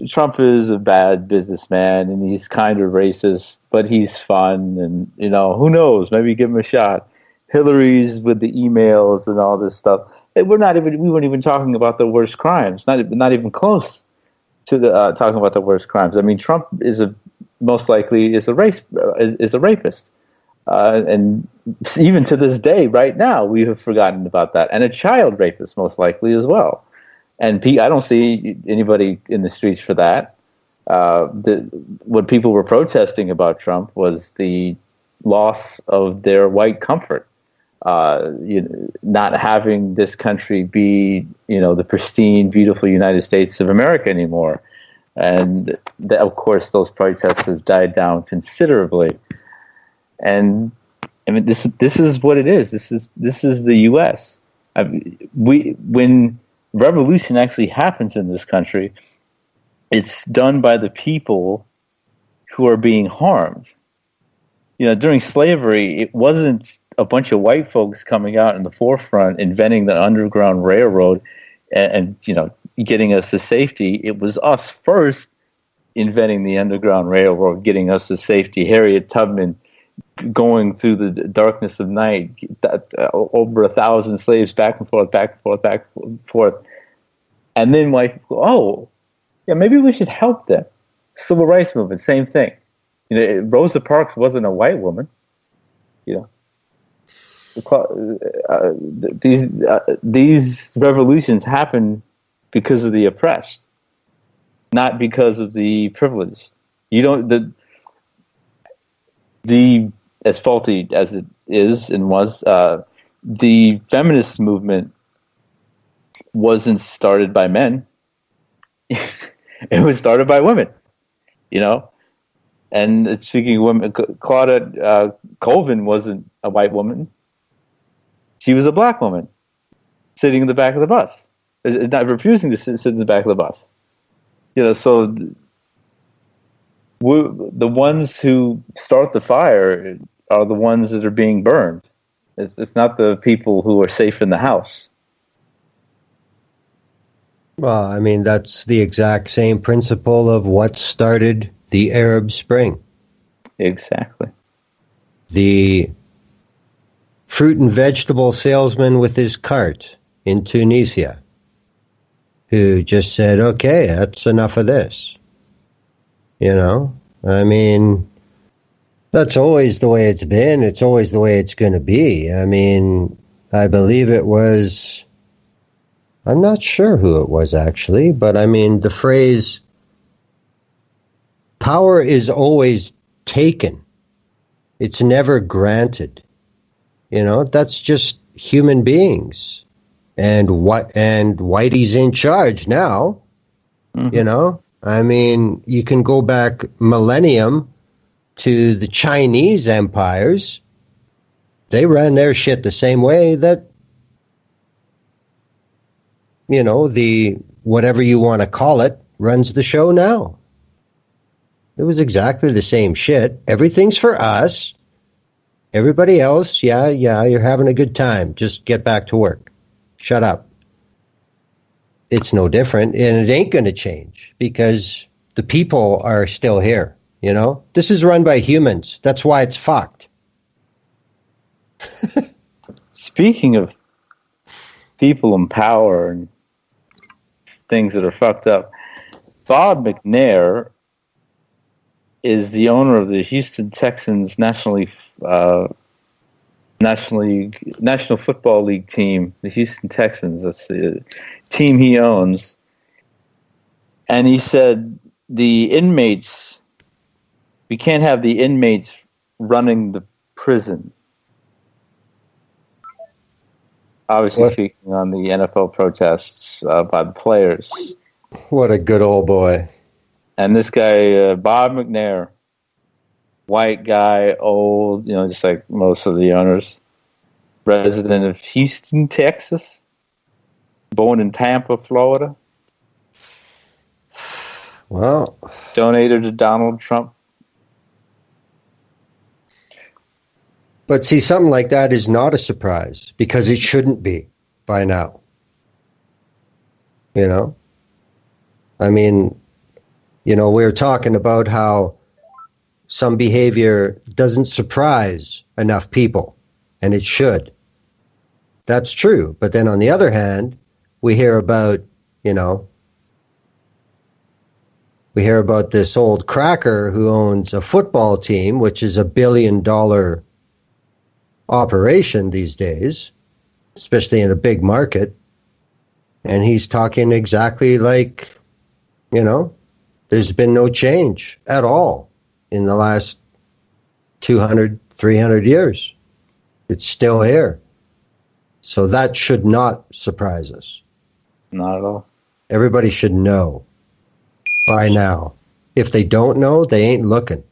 Trump is a bad businessman and he's kind of racist, but he's fun, and who knows? Maybe give him a shot. Hillary's with the emails and all this stuff. We weren't even talking about the worst crimes. Not even close. to the talking about the worst crimes. I mean, Trump is most likely is a rapist, and even to this day, right now, we have forgotten about that, and a child rapist most likely as well. And I don't see anybody in the streets for that. What people were protesting about Trump was the loss of their white comfort. Not having this country be, the pristine, beautiful United States of America anymore. And of course, those protests have died down considerably. And I mean, this is what it is. This is the U.S. When revolution actually happens in this country, it's done by the people who are being harmed. During slavery, it wasn't a bunch of white folks coming out in the forefront, inventing the Underground Railroad and getting us to safety. It was us first inventing the Underground Railroad, getting us to safety. Harriet Tubman going through the darkness of night, over 1,000 slaves back and forth, back and forth, back and forth. And then white people, oh, yeah, maybe we should help them. Civil rights movement, same thing. Rosa Parks wasn't a white woman. These revolutions happen because of the oppressed, not because of the privileged. The as faulty as it is and was, the feminist movement wasn't started by men. It was started by women, And speaking of women, Claudia Colvin wasn't a white woman. She was a black woman sitting in the back of the bus, not refusing to sit in the back of the bus. So the ones who start the fire are the ones that are being burned. It's not the people who are safe in the house. Well, I mean, that's the exact same principle of what started the Arab Spring. Exactly. The fruit and vegetable salesman with his cart in Tunisia, who just said, okay, that's enough of this. I mean, that's always the way it's been. It's always the way it's going to be. I mean, I believe it was, I'm not sure who it was actually, but I mean, the phrase, power is always taken. It's never granted. That's just human beings. And Whitey's in charge now. Mm-hmm. I mean, you can go back millennium to the Chinese empires. They ran their shit the same way that, the whatever you want to call it runs the show now. It was exactly the same shit. Everything's for us. Everybody else, yeah, you're having a good time. Just get back to work. Shut up. It's no different, and it ain't going to change because the people are still here, This is run by humans. That's why it's fucked. Speaking of people in power and things that are fucked up, Bob McNair is the owner of the Houston Texans National Football League team, the Houston Texans. That's the team he owns. And he said we can't have the inmates running the prison. Obviously speaking on the NFL protests by the players. What a good old boy. And this guy, Bob McNair, white guy, old, just like most of the owners, resident of Houston, Texas, born in Tampa, Florida. Well, donator to Donald Trump. But see, something like that is not a surprise because it shouldn't be by now. I mean, we were talking about how some behavior doesn't surprise enough people, and it should. That's true. But then on the other hand, we hear about, we hear about this old cracker who owns a football team, which is $1 billion operation these days, especially in a big market. And he's talking exactly like, there's been no change at all in the last 200, 300 years. It's still here. So that should not surprise us. Not at all. Everybody should know by now. If they don't know, they ain't looking.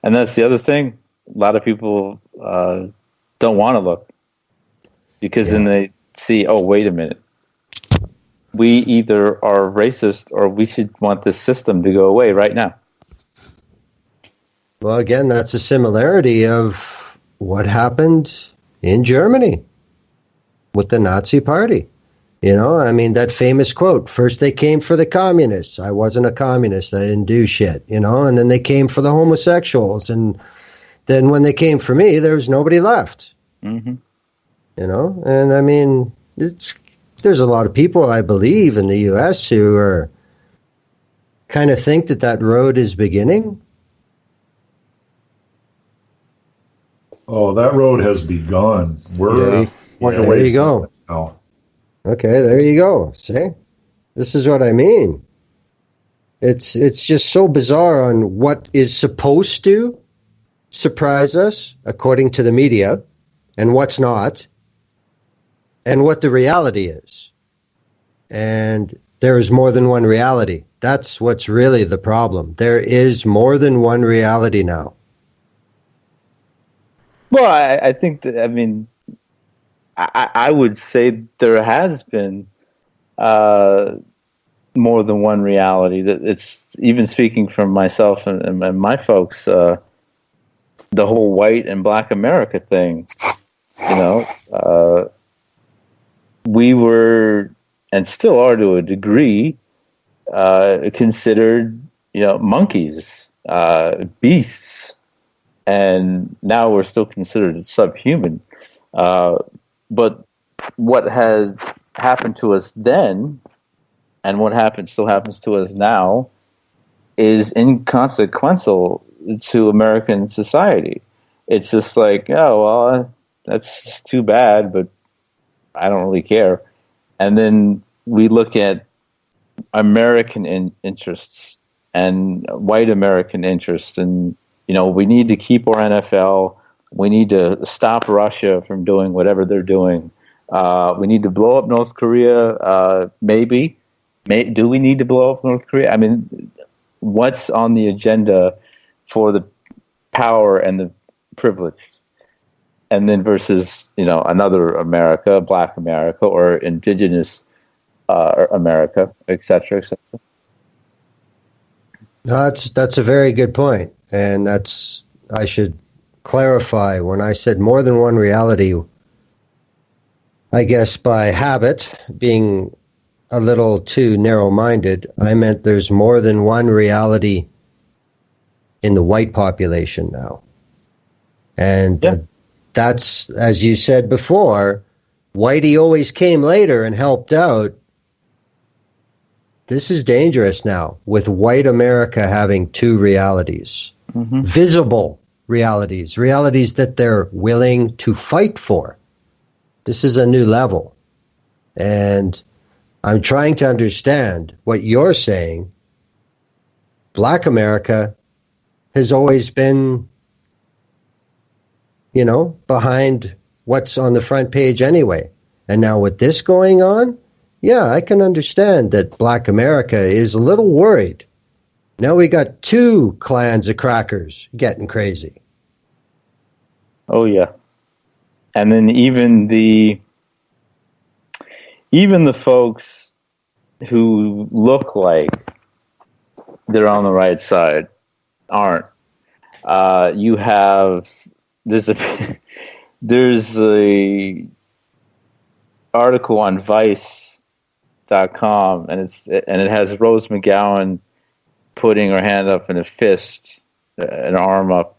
And that's the other thing. A lot of people don't want to look because then they see, oh, wait a minute. We either are racist or we should want this system to go away right now. Well, again, that's a similarity of what happened in Germany with the Nazi Party. That famous quote, first they came for the communists. I wasn't a communist. I didn't do shit, and then they came for the homosexuals. And then when they came for me, there was nobody left, mm-hmm. And there's a lot of people, I believe, in the U.S. who are kind of think that road is beginning. Oh, that road has begun. We're there you go. Now. Okay, there you go. See? This is what I mean. It's just so bizarre on what is supposed to surprise us, according to the media, and what's not, and what the reality is. And there is more than one reality. That's what's really the problem. There is more than one reality now. Well, I think that, I would say there has been more than one reality. That it's even speaking from myself and my folks, the whole white and black America thing. We were and still are to a degree considered, monkeys, beasts, and now we're still considered subhuman. But what has happened to us then, and what still happens to us now, is inconsequential to American society. It's just like, oh, well, that's just too bad, but I don't really care. And then we look at American interests and white American interests, and, we need to keep our NFL. We need to stop Russia from doing whatever they're doing. We need to blow up North Korea. Maybe. Do we need to blow up North Korea? What's on the agenda for the power and the privileged? And then versus, another America, Black America, or indigenous America, et cetera, et cetera. That's a very good point. And I should clarify, when I said more than one reality, I guess by habit, being a little too narrow-minded, I meant there's more than one reality in the white population now. And that's, as you said before, whitey always came later and helped out. This is dangerous now, with white America having two realities. Mm-hmm. Visible realities that they're willing to fight for. This is a new level. And I'm trying to understand what you're saying. Black America has always been, behind what's on the front page anyway. And now with this going on, I can understand that Black America is a little worried. Now we got two clans of crackers getting crazy. Oh, yeah. And then even the folks who look like they're on the right side aren't. There's a article on Vice.com, and it has Rose McGowan putting her hand up in a fist, an arm up,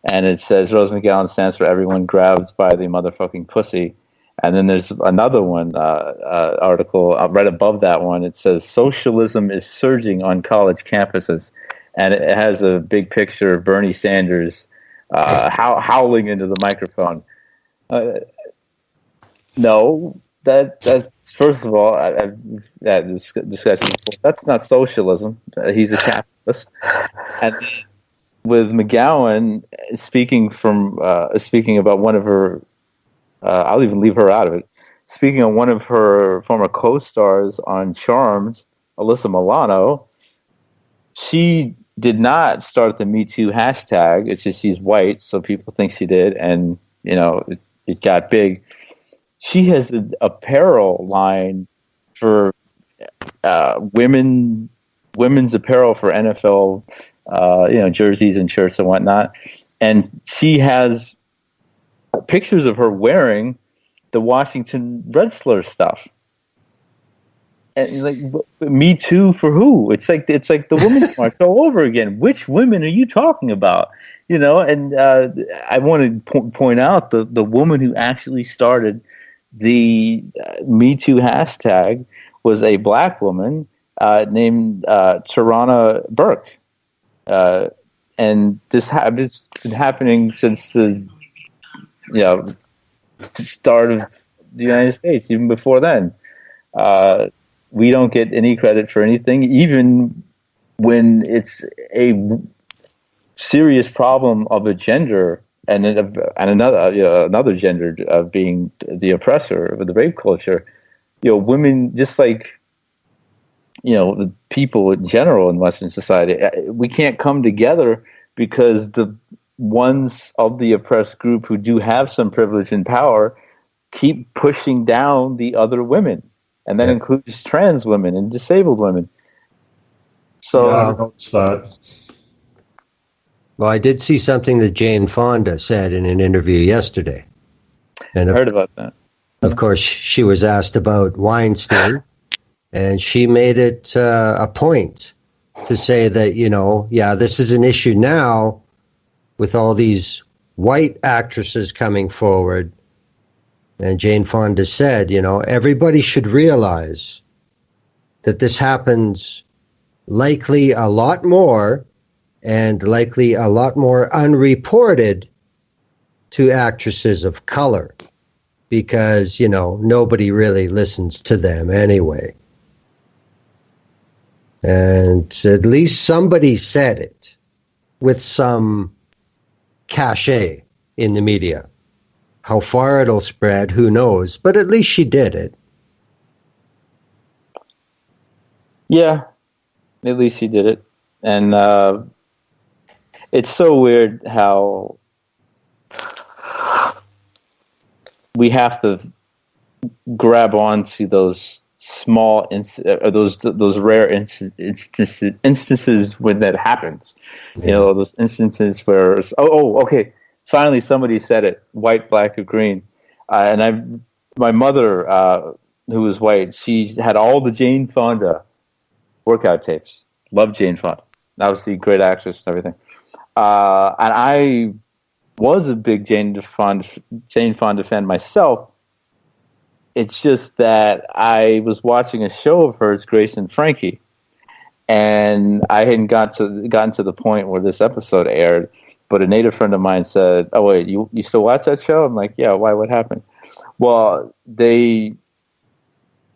and it says Rose McGowan stands for everyone grabbed by the motherfucking pussy. And then there's another one article right above that one. It says socialism is surging on college campuses, and it has a big picture of Bernie Sanders howling into the microphone. No, that's first of all, I've discussed before. That's not socialism. He's a capitalist. And with McGowan speaking about one of her, I'll even leave her out of it. Speaking on one of her former co-stars on Charmed, Alyssa Milano, she did not start the Me Too hashtag. It's just she's white, so people think she did, and it got big. She has an apparel line for women's apparel for NFL, jerseys and shirts and whatnot. And she has pictures of her wearing the Washington Redskins stuff. And like, Me Too for who? It's like the Women's March all over again. Which women are you talking about? And I want to point out the woman who actually started the Me Too hashtag was a black woman named Tarana Burke. And it's been happening since the start of the United States, even before then. We don't get any credit for anything, even when it's a serious problem of a gender and another gender being the oppressor of the rape culture. Women, just like the people in general in Western society, we can't come together because the ones of the oppressed group who do have some privilege and power keep pushing down the other women, and that includes trans women and disabled women. So I noticed that. Well, I did see something that Jane Fonda said in an interview yesterday. And I heard about that. Of course, she was asked about Weinstein, and she made it a point to say that, this is an issue now with all these white actresses coming forward. And Jane Fonda said, everybody should realize that this happens likely a lot more and likely a lot more unreported to actresses of color because, nobody really listens to them anyway. And at least somebody said it with some cachet in the media. How far it'll spread, who knows? But at least she did it. Yeah, at least she did it. And it's so weird how we have to grab onto those small those rare instances when that happens. Yeah. Those instances where okay, finally somebody said it: white, black, or green. And my mother, who was white, she had all the Jane Fonda workout tapes. Loved Jane Fonda. Obviously, great actress and everything. And I was a big Jane Fonda fan myself. It's just that I was watching a show of hers, Grace and Frankie, and I hadn't gotten to the point where this episode aired. But a native friend of mine said, "Oh wait, you still watch that show?" I'm like, "Yeah, why? What happened?" Well, they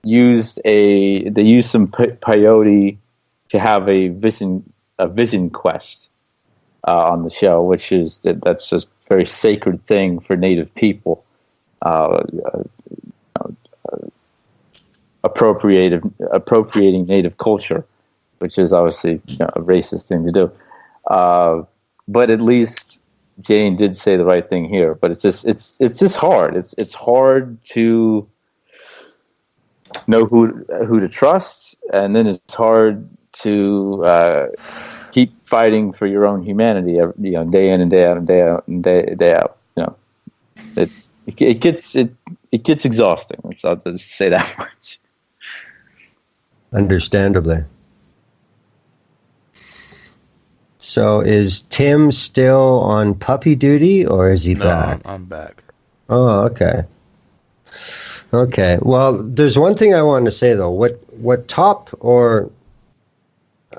used some peyote to have a vision quest on the show, which is that's just a very sacred thing for Native people, appropriating Native culture, which is obviously a racist thing to do. But at least Jane did say the right thing here. But it's just hard. It's hard to know who to trust, and then it's hard to keep fighting for your own humanity, day in and day out and day out and day out. It gets exhausting. I'll just say that much. Understandably. So is Tim still on puppy duty, or is he back? I'm back. Oh, okay. Okay. Well, there's one thing I wanted to say though. What top or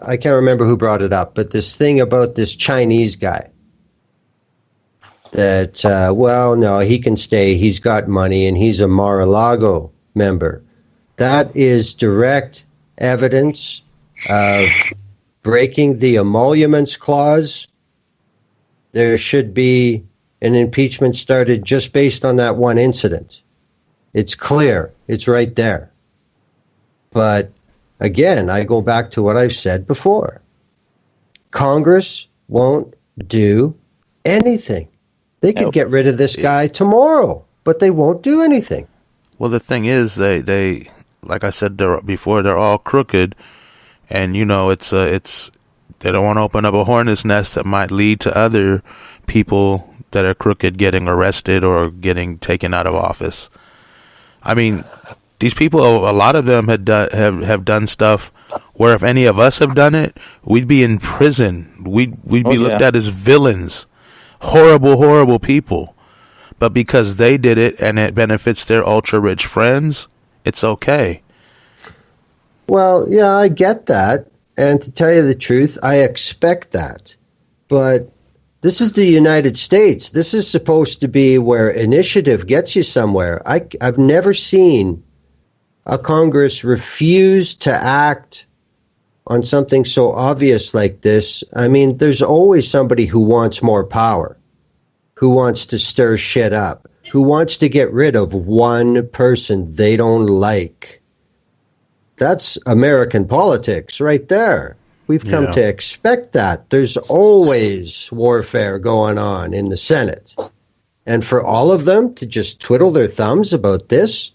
I can't remember who brought it up, but this thing about this Chinese guy that well, no, he can stay. He's got money and he's a Mar-a-Lago member. That is direct evidence of breaking the emoluments clause. There should be an impeachment started just based on that one incident. It's clear. It's right there. But again, I go back to what I've said before. Congress won't do anything. They could get rid of this guy tomorrow, but they won't do anything. Well, the thing is, they like I said before, they're all crooked, and it's they don't want to open up a hornet's nest that might lead to other people that are crooked getting arrested or getting taken out of office. I mean, these people, a lot of them have done stuff where if any of us have done it, we'd be in prison. We'd be looked at as villains, horrible, horrible people. But because they did it and it benefits their ultra-rich friends, it's okay. Well, yeah, I get that. And to tell you the truth, I expect that. But this is the United States. This is supposed to be where initiative gets you somewhere. I've never seen a Congress refuse to act on something so obvious like this. I mean, there's always somebody who wants more power, who wants to stir shit up, who wants to get rid of one person they don't like. That's American politics right there. We've come to expect that. There's always warfare going on in the Senate. And for all of them to just twiddle their thumbs about this,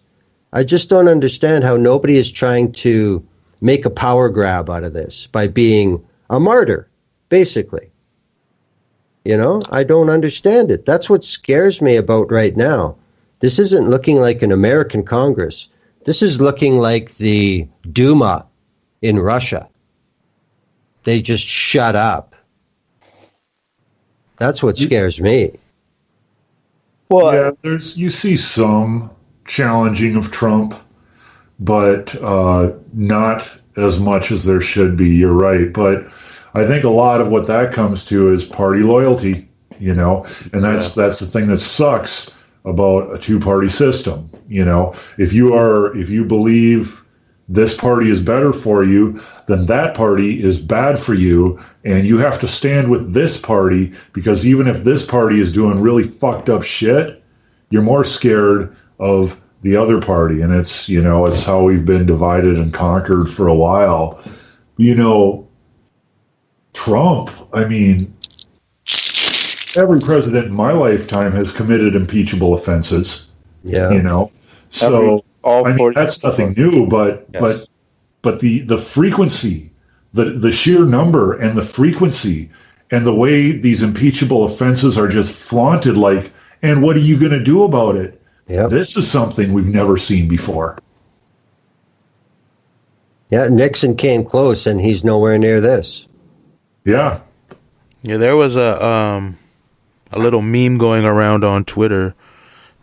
I just don't understand how nobody is trying to make a power grab out of this by being a martyr, basically. I don't understand it. That's what scares me about right now. This isn't looking like an American Congress. This is looking like the Duma in Russia. They just shut up. That's what scares me. Well, yeah, you see some challenging of Trump, but not as much as there should be. You're right. But I think a lot of what that comes to is party loyalty, and that's the thing that sucks about a two-party system. If you believe this party is better for you, then that party is bad for you, and you have to stand with this party, because even if this party is doing really fucked up shit, you're more scared of the other party. And it's how we've been divided and conquered for a while. Trump, I mean, every president in my lifetime has committed impeachable offenses. Yeah. So that's nothing new, but the frequency, the sheer number and the frequency and the way these impeachable offenses are just flaunted, and what are you going to do about it? Yep. This is something we've never seen before. Yeah, Nixon came close, and he's nowhere near this. Yeah. Yeah, there was a little meme going around on Twitter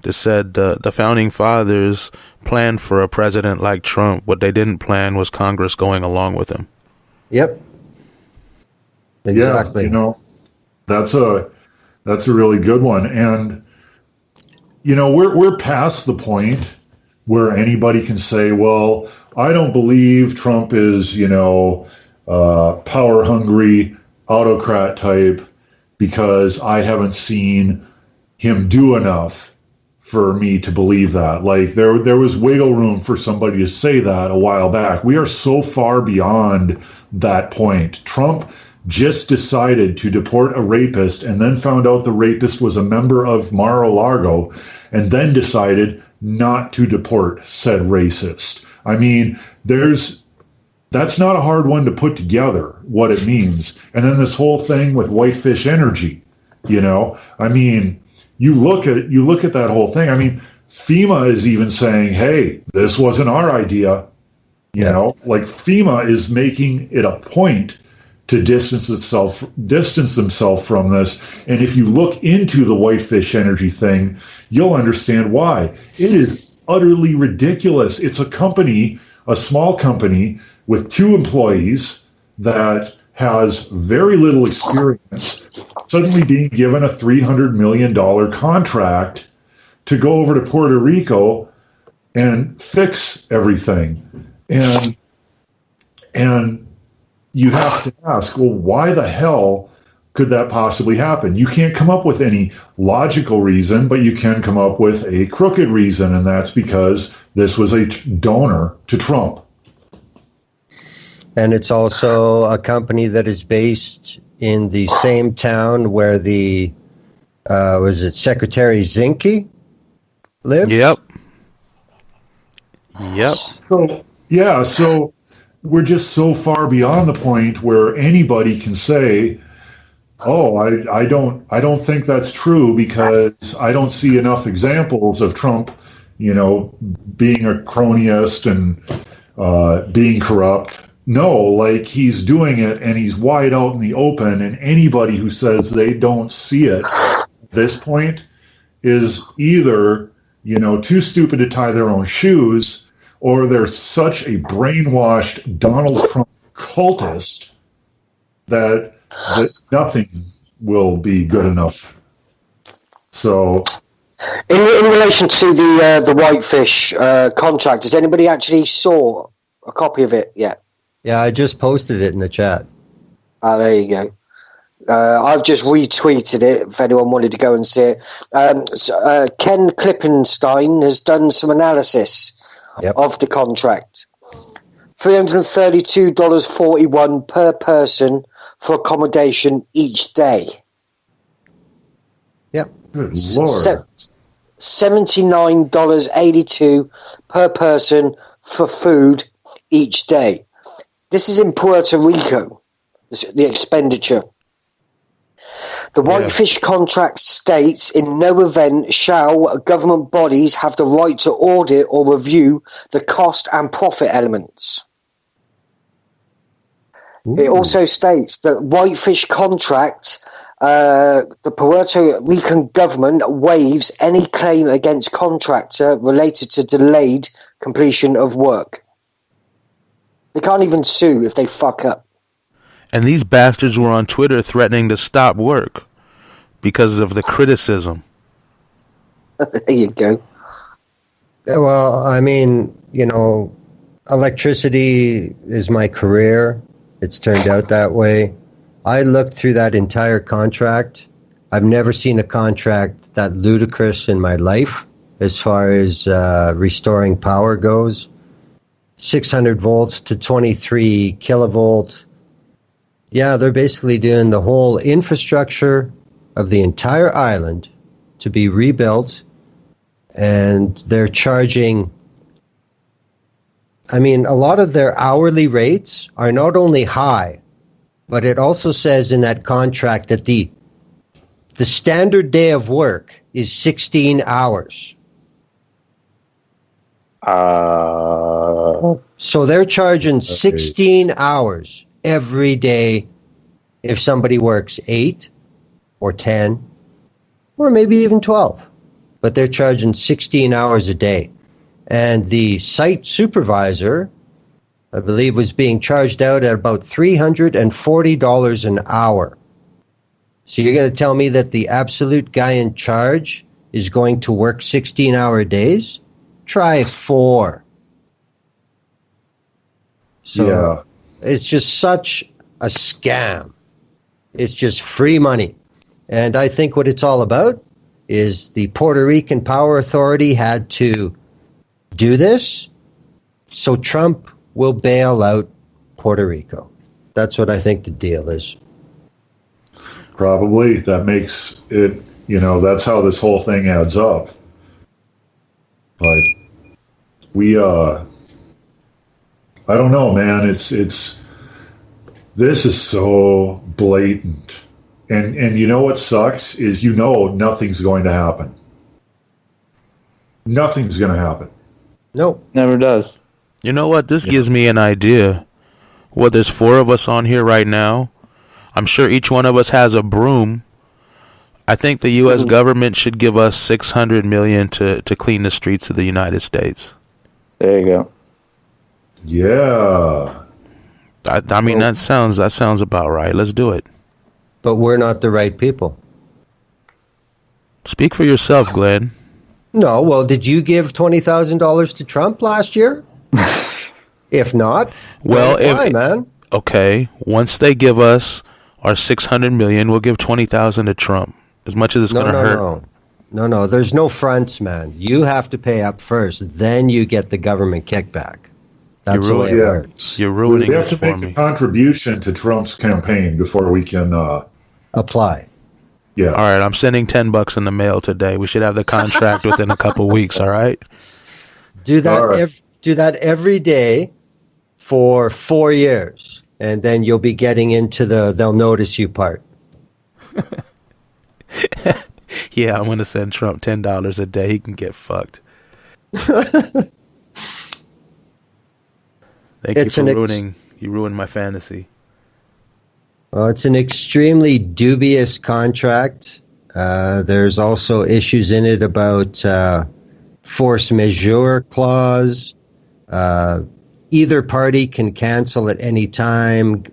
that said the founding fathers planned for a president like Trump. What they didn't plan was Congress going along with him. Yep. Exactly. Yeah, that's a really good one. And we're past the point where anybody can say, well, I don't believe Trump is, power hungry autocrat type because I haven't seen him do enough for me to believe that. There was wiggle room for somebody to say that a while back. We are so far beyond that point. Trump just decided to deport a rapist and then found out the rapist was a member of Mar-a-Lago and then decided not to deport said racist. I mean, that's not a hard one to put together, what it means. And then this whole thing with whitefish energy, I mean, you look at that whole thing. I mean, FEMA is even saying, hey, this wasn't our idea. FEMA is making it a point to distance themselves from this. And if you look into the whitefish energy thing, you'll understand why. It is utterly ridiculous. It's a company, a small company with 2 employees that has very little experience, suddenly being given a $300 million contract to go over to Puerto Rico and fix everything. And you have to ask, well, why the hell could that possibly happen? You can't come up with any logical reason, but you can come up with a crooked reason, and that's because this was a donor to Trump. And it's also a company that is based in the same town where the, was it Secretary Zinke lived? Yep. So we're just so far beyond the point where anybody can say, oh, I don't think that's true because I don't see enough examples of Trump, being a cronyist and being corrupt. No, like, he's doing it and he's wide out in the open, and anybody who says they don't see it at this point is either, too stupid to tie their own shoes, or they're such a brainwashed Donald Trump cultist that nothing will be good enough. So, in relation to the Whitefish contract, has anybody actually saw a copy of it yet? Yeah, I just posted it in the chat. There you go. I've just retweeted it if anyone wanted to go and see it. Ken Klippenstein has done some analysis of the contract. $332.41 per person for accommodation each day. Yep. Good Lord. $79.82 per person for food each day. This is in Puerto Rico, the expenditure. The Whitefish contract states, in no event shall government bodies have the right to audit or review the cost and profit elements. Ooh. It also states that Whitefish contract, the Puerto Rican government waives any claim against contractor related to delayed completion of work. They can't even sue if they fuck up. And these bastards were on Twitter threatening to stop work because of the criticism. There you go. Well, I mean, electricity is my career. It's turned out that way. I looked through that entire contract. I've never seen a contract that ludicrous in my life as far as restoring power goes. 600 volts to 23 kilovolt. Yeah, they're basically doing the whole infrastructure of the entire island to be rebuilt, and they're charging, a lot of their hourly rates are not only high, but it also says in that contract that the standard day of work is 16 hours. So they're charging 16 hours every day if somebody works 8 or 10 or maybe even 12. But they're charging 16 hours a day. And the site supervisor, I believe, was being charged out at about $340 an hour. So you're going to tell me that the absolute guy in charge is going to work 16-hour days? Try 4. So It's just such a scam. It's just free money. And I think what it's all about is the Puerto Rican Power Authority had to do this so Trump will bail out Puerto Rico. That's what I think the deal is. Probably. That makes it, that's how this whole thing adds up. But I don't know, man. This is so blatant. And what sucks is nothing's going to happen. Nothing's going to happen. Nope. Never does. You know what? This gives me an idea. What, there's 4 of us on here right now. I'm sure each one of us has a broom. I think the U.S. government should give us $600 million to clean the streets of the United States. There you go. Yeah. I mean, that sounds about right. Let's do it. But we're not the right people. Speak for yourself, Glenn. No, well, did you give $20,000 to Trump last year? If not, well, why, man? Okay, once they give us our $600 million, we'll give $20,000 to Trump. As much as it's going to hurt. No. There's no fronts, man. You have to pay up first, then you get the government kickback. That's the way it works. You're ruining We have this to make for me. a contribution to Trump's campaign before we can apply. Yeah. All right, I'm sending $10 in the mail today. We should have the contract within a couple weeks. All right. Do that. Do that every day for 4 years, and then you'll be getting into the they'll notice you part. Yeah, I'm going to send Trump $10 a day. He can get fucked. Thank you for ruining. You ruined my fantasy. Well, it's an extremely dubious contract. There's also issues in it about force majeure clause. Either party can cancel at any time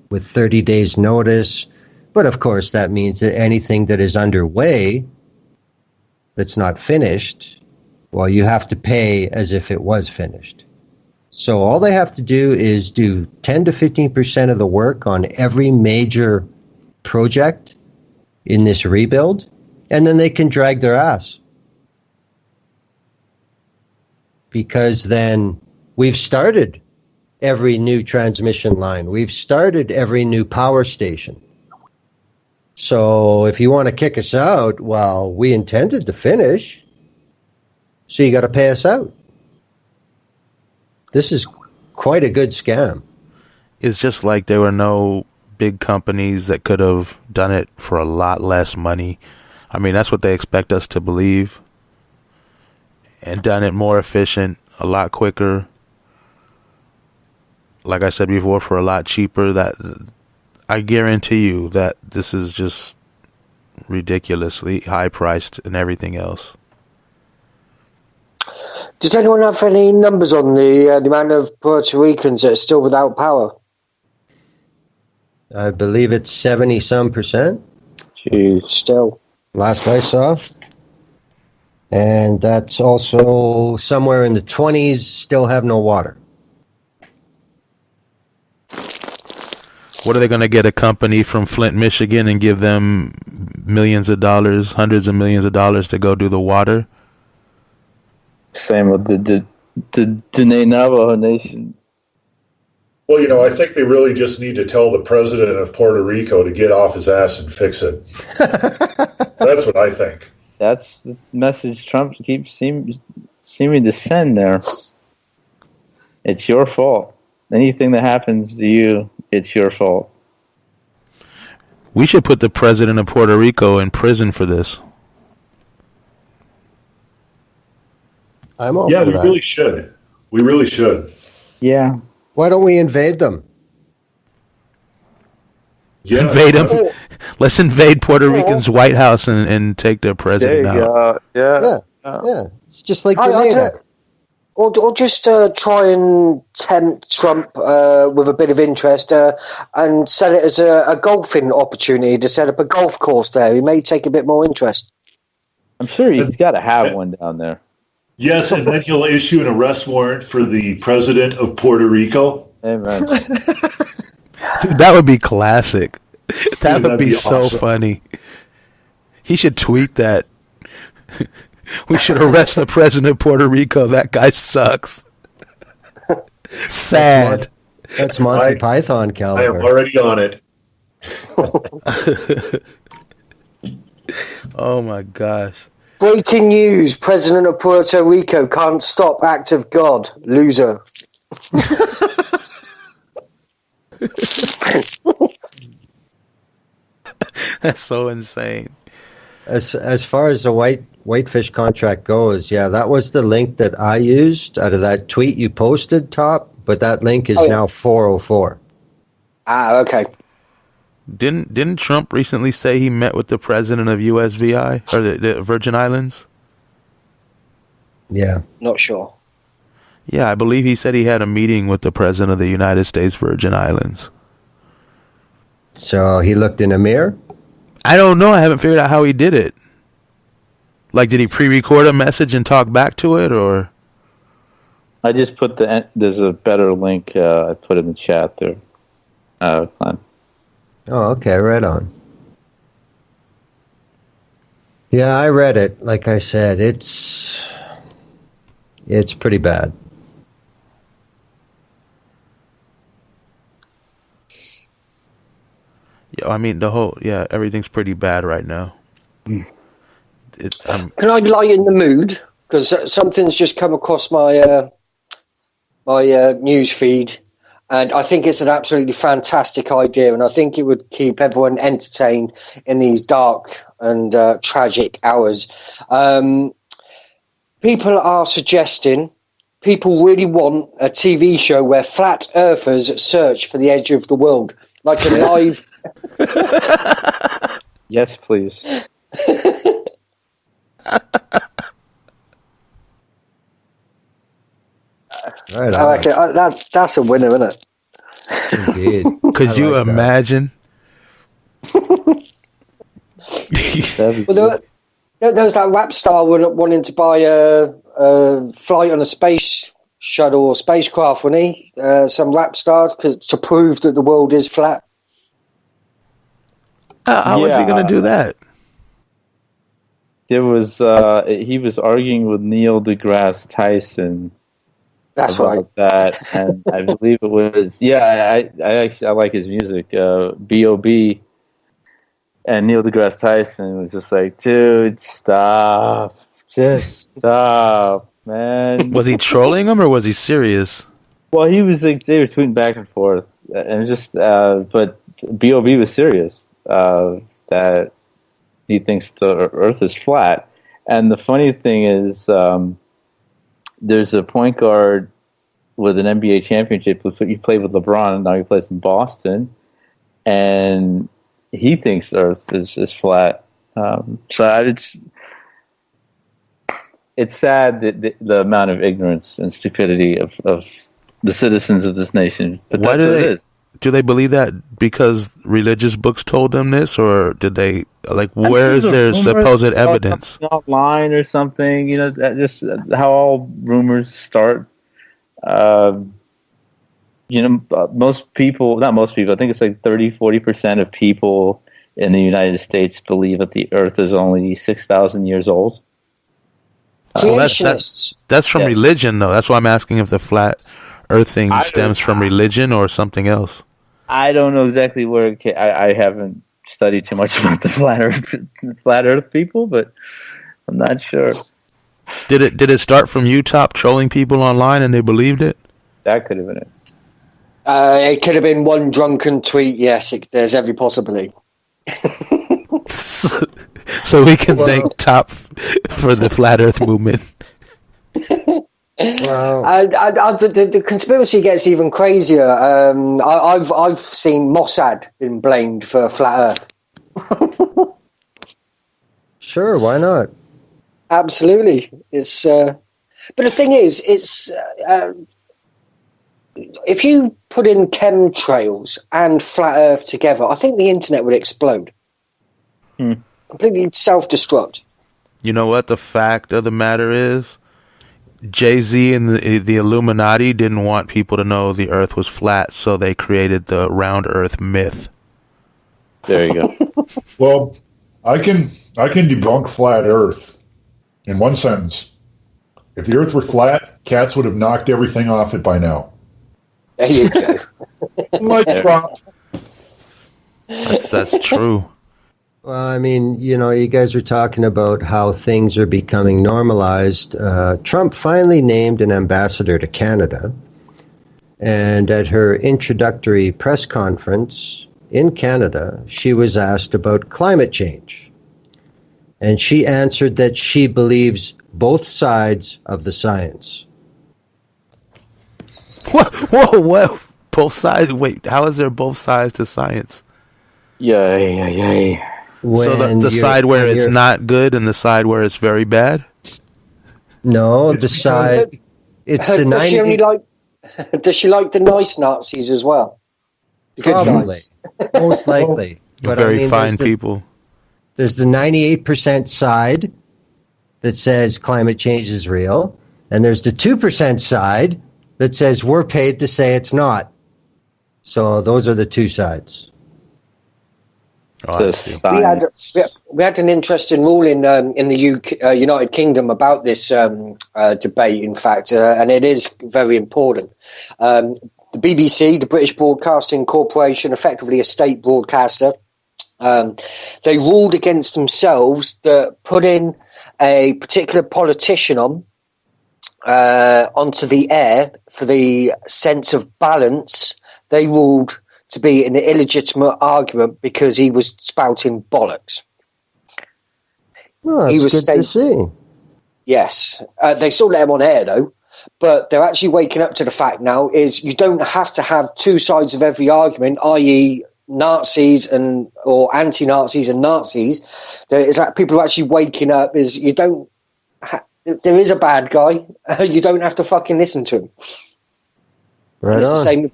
with 30 days notice. But of course, that means that anything that is underway that's not finished, well, you have to pay as if it was finished. So all they have to do is do 10 to 15% of the work on every major project in this rebuild, and then they can drag their ass. Because then we've started every new transmission line. We've started every new power station. So if you want to kick us out, well, we intended to finish. So you got to pay us out. This is quite a good scam. It's just like there were no big companies that could have done it for a lot less money. I mean, that's what they expect us to believe. And done it more efficient, a lot quicker. Like I said before, for a lot cheaper. That I guarantee you that this is just ridiculously high priced and everything else. Does anyone have any numbers on the amount of Puerto Ricans that are still without power? I believe it's 70-some%. Jeez, still. Last I saw. And that's also somewhere in the 20s, still have no water. What are they going to get a company from Flint, Michigan and give them millions of dollars, hundreds of millions of dollars to go do the water? Same with the Dene Navajo Nation. Well, I think they really just need to tell the president of Puerto Rico to get off his ass and fix it. That's what I think. That's the message Trump keeps seeming to send there. It's your fault. Anything that happens to you, it's your fault. We should put the president of Puerto Rico in prison for this. I'm all Yeah, for we that. really should. We really should. Yeah. Why don't we invade them? Yeah. Invade them. Let's invade Puerto Rican's White House and take their president out. Yeah. Yeah. It's just like I Grenada. don't- Or just try and tempt Trump with a bit of interest and sell it as a golfing opportunity to set up a golf course there. He may take a bit more interest. I'm sure he's got to have one down there. Yes, and then he'll issue an arrest warrant for the president of Puerto Rico. Amen. Dude, that would be classic. That would Dude, that'd be be so awesome. funny. He should tweet that. We should arrest the president of Puerto Rico. That guy sucks. Sad. That's Monty Python I am caliber. already on it. Oh my gosh. Breaking news: President of Puerto Rico can't stop act of God. Loser. That's so insane. As far as the Whitefish contract goes, yeah, that was the link that I used out of that tweet you posted, Top, but that link is now 404. Ah, okay. Didn't Trump recently say he met with the president of USVI or the Virgin Islands? Yeah. Not sure. Yeah, I believe he said he had a meeting with the president of the United States Virgin Islands. So he looked in a mirror? I don't know. I haven't figured out how he did it. Like, did he pre-record a message and talk back to it, or? I just put there's a better link I put in the chat there. Fine. Oh, okay, right on. Yeah, I read it. Like I said, it's pretty bad. Yeah, I mean everything's pretty bad right now. Can I lighten the mood? Because something's just come across my news feed, and I think it's an absolutely fantastic idea, and I think it would keep everyone entertained in these dark and tragic hours. People are suggesting, people really want a TV show where flat earthers search for the edge of the world, like a live. Yes, please. Right I on. reckon that's a winner, isn't it? Indeed. Could you like that. imagine? Well, there was that rap star wanting to buy a flight on a space shuttle or spacecraft, wasn't he? Some rap star to prove that the world is flat. How is he going to do that? There was he was arguing with Neil deGrasse Tyson. That's about right. that, and I believe it was. Yeah, I like his music. B.O.B. And Neil deGrasse Tyson was just like, dude, stop, just stop, man. Was he trolling him or was he serious? Well, he was like, they were tweeting back and forth, and just but B.O.B. was serious that he thinks the Earth is flat. And the funny thing is, there's a point guard with an NBA championship. He played with LeBron, and now he plays in Boston, and he thinks the Earth is flat. So it's sad that the amount of ignorance and stupidity of the citizens of this nation. But Why that's what it is. do they believe that because religious books told them this, or did they where is their supposed evidence? Online or something, that just how all rumors start. Most people, not most people, I think it's like 30-40% of people in the United States believe that the Earth is only 6,000 years old. Well, Creationists. that's from religion, though. That's why I'm asking if the flat Earth thing stems from religion or something else. I don't know exactly where I haven't studied too much about the flat Earth people, but I'm not sure. Did it start from you trolling people online and they believed it? That could have been it. It could have been one drunken tweet. Yes, there's every possibility. So we can thank Top for the flat Earth movement. Well, The conspiracy gets even crazier. I've seen Mossad been blamed for flat Earth. sure, why not? Absolutely, it's. But the thing is, it's if you put in chemtrails and flat Earth together, I think the internet would explode. Completely self-destruct. You know what the fact of the matter is? Jay-Z and the Illuminati didn't want people to know the Earth was flat, so they created the round Earth myth. There you go. Well, I can debunk flat Earth in one sentence. If the Earth were flat, cats would have knocked everything off it by now. There you go. Mic drop. That's true. Well, I mean, you guys are talking about how things are becoming normalized. Trump finally named an ambassador to Canada. And at her introductory press conference in Canada, she was asked about climate change. And she answered that she believes both sides of the science. Whoa! Both sides? Wait, how is there both sides to science? Yay. So the side where it's not good and the side where it's very bad? No, the side... It's the does she like the nice Nazis as well? Probably. Most likely. But very fine people. There's the 98% side that says climate change is real, and there's the 2% side that says we're paid to say it's not. So those are the two sides. Oh, we had an interesting ruling in the UK, United Kingdom about this debate, in fact, and it is very important. The BBC, the British Broadcasting Corporation, effectively a state broadcaster, they ruled against themselves that putting a particular politician onto the air for the sense of balance, they ruled to be an illegitimate argument because he was spouting bollocks. Oh, that's good to see. Yes. They still let him on air, though. But they're actually waking up to the fact now is you don't have to have two sides of every argument, i.e. Nazis or anti-Nazis and Nazis. There is like people are actually waking up is you don't there is a bad guy. You don't have to fucking listen to him. Right. It's the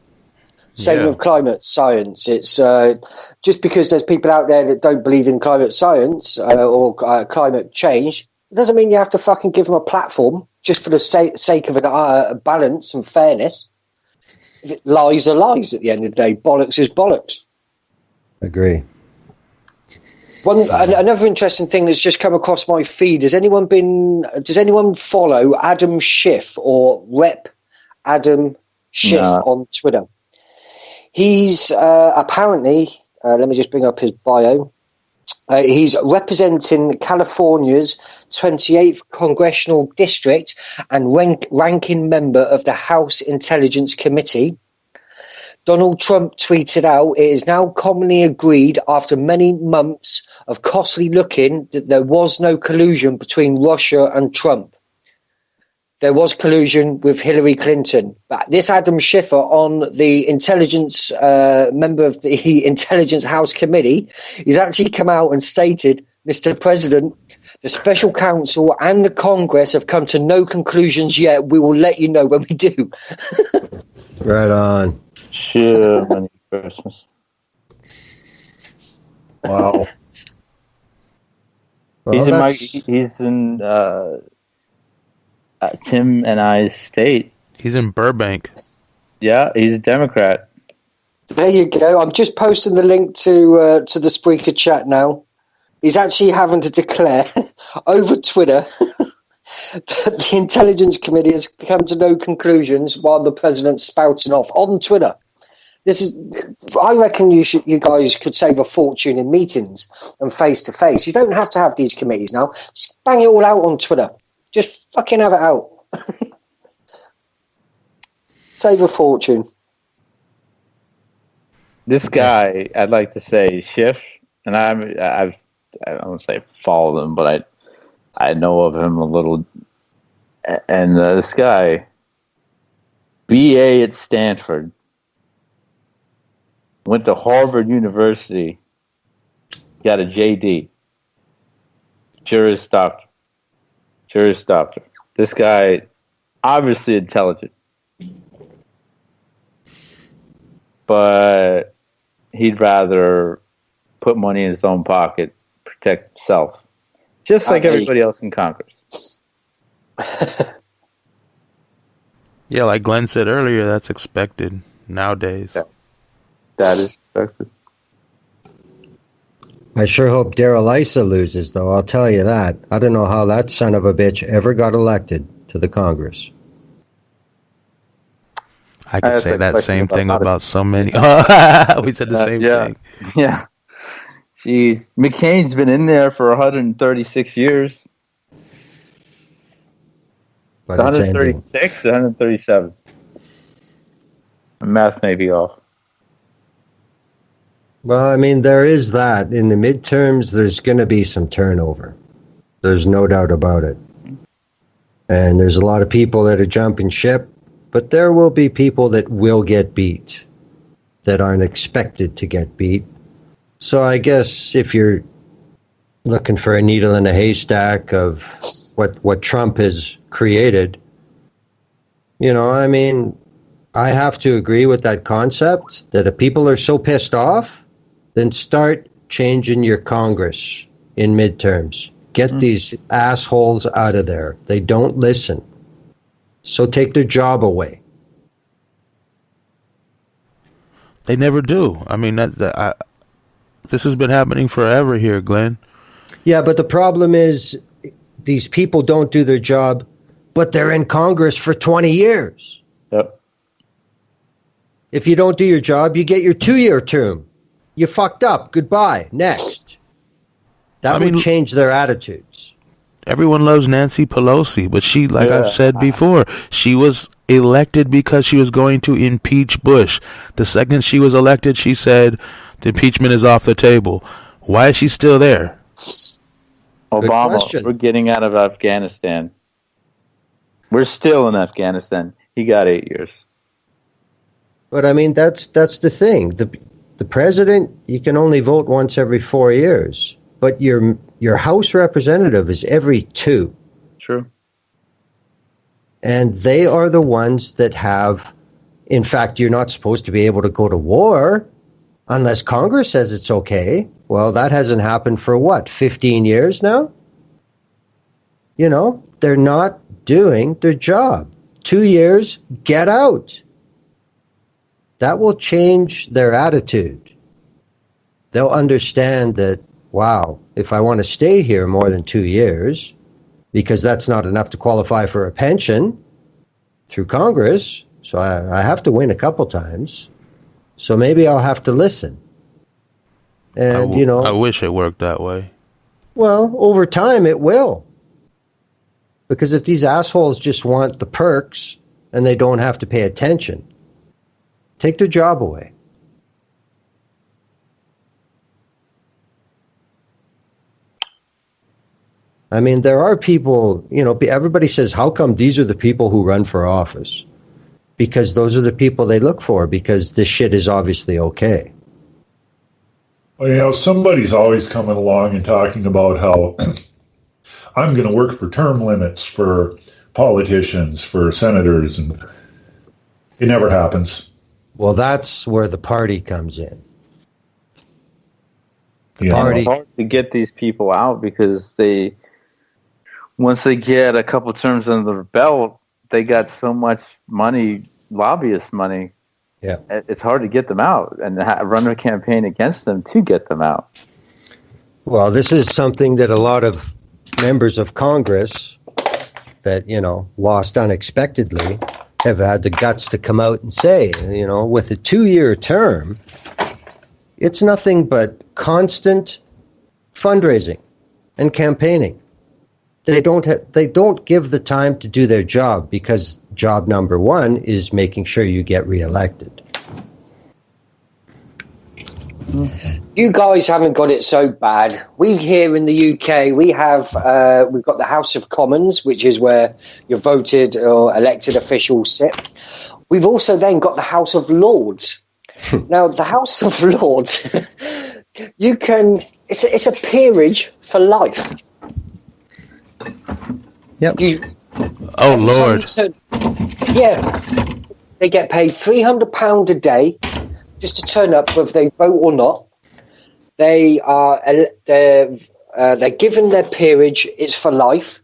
same with climate science. It's just because there's people out there that don't believe in climate science or climate change, it doesn't mean you have to fucking give them a platform just for the sake of a balance and fairness. If it lies are lies at the end of the day. Bollocks is bollocks. Agree. Another interesting thing that's just come across my feed. Does anyone follow Adam Schiff or Rep Adam Schiff on Twitter? He's apparently, let me just bring up his bio. He's representing California's 28th Congressional District and ranking member of the House Intelligence Committee. Donald Trump tweeted out, "It is now commonly agreed after many months of costly looking that there was no collusion between Russia and Trump. There was collusion with Hillary Clinton." But this Adam Schiff on the intelligence member of the Intelligence House Committee, he's actually come out and stated, "Mr. President, the special counsel and the Congress have come to no conclusions yet. We will let you know when we do." Right on. Sure, Merry Christmas. Wow. Well, He's in Tim and I's state. He's in Burbank. Yeah, he's a Democrat. There you go. I'm just posting the link to the Spreaker chat now. He's actually having to declare over Twitter that the Intelligence Committee has come to no conclusions while the president's spouting off on Twitter. I reckon you guys could save a fortune in meetings and face to face. You don't have to have these committees now. Just bang it all out on Twitter. Just fucking have it out. Save a fortune. This guy, I'd like to say, Schiff, and I don't want to say follow him, but I know of him a little. And this guy, BA at Stanford, went to Harvard University, got a JD, Juris Doctor. This guy, obviously intelligent, but he'd rather put money in his own pocket, protect himself, just like everybody else in Congress. Yeah, like Glenn said earlier, that's expected nowadays. Yeah. That is expected. I sure hope Darrell Issa loses, though. I'll tell you that. I don't know how that son of a bitch ever got elected to the Congress. I could say that same thing about so many. We said the same thing. Yeah. Jeez. McCain's been in there for 136 years. But 136, 137. My math may be off. Well, I mean, there is that. In the midterms, there's going to be some turnover. There's no doubt about it. And there's a lot of people that are jumping ship, but there will be people that will get beat, that aren't expected to get beat. So I guess if you're looking for a needle in a haystack of what Trump has created, I mean, I have to agree with that concept that if people are so pissed off, then start changing your Congress in midterms. Get these assholes out of there. They don't listen. So take their job away. They never do. I mean, this has been happening forever here, Glenn. Yeah, but the problem is these people don't do their job, but they're in Congress for 20 years. Yep. If you don't do your job, you get your 2-year term. You fucked up. Goodbye. Next. That would change their attitudes. Everyone loves Nancy Pelosi, but she, like I've said before, she was elected because she was going to impeach Bush. The second she was elected, she said the impeachment is off the table. Why is she still there? Obama, we're getting out of Afghanistan. We're still in Afghanistan. He got 8 years. But I mean, that's the thing. The president, you can only vote once every 4 years, but your House representative is every 2. True. And they are the ones that have, in fact, you're not supposed to be able to go to war unless Congress says it's okay. Well, that hasn't happened for 15 years now? They're not doing their job. 2 years, get out. That will change their attitude. They'll understand that, wow, if I want to stay here more than 2 years, because that's not enough to qualify for a pension through Congress, so I have to win a couple times, so maybe I'll have to listen. And, I wish it worked that way. Well, over time it will. Because if these assholes just want the perks and they don't have to pay attention, take their job away. I mean, there are people, everybody says, how come these are the people who run for office? Because those are the people they look for, because this shit is obviously okay. Well, somebody's always coming along and talking about how I'm going to work for term limits for politicians, for senators, and it never happens. Well, that's where the party comes in. It's hard to get these people out because once they get a couple terms under their belt, they got so much money, lobbyist money. Yeah, it's hard to get them out and run a campaign against them to get them out. Well, this is something that a lot of members of Congress that, lost unexpectedly have had the guts to come out and say, with a 2-year term, it's nothing but constant fundraising and campaigning. They don't give the time to do their job because job number 1 is making sure you get reelected. You guys haven't got it so bad. We here in the UK, we've got the House of Commons, which is where your voted or elected officials sit. We've also then got the House of Lords. Now, the House of Lords, it's a peerage for life. Yep. Oh, Lord. They get paid £300 a day just to turn up, whether they vote or not. They're given their peerage. It's for life,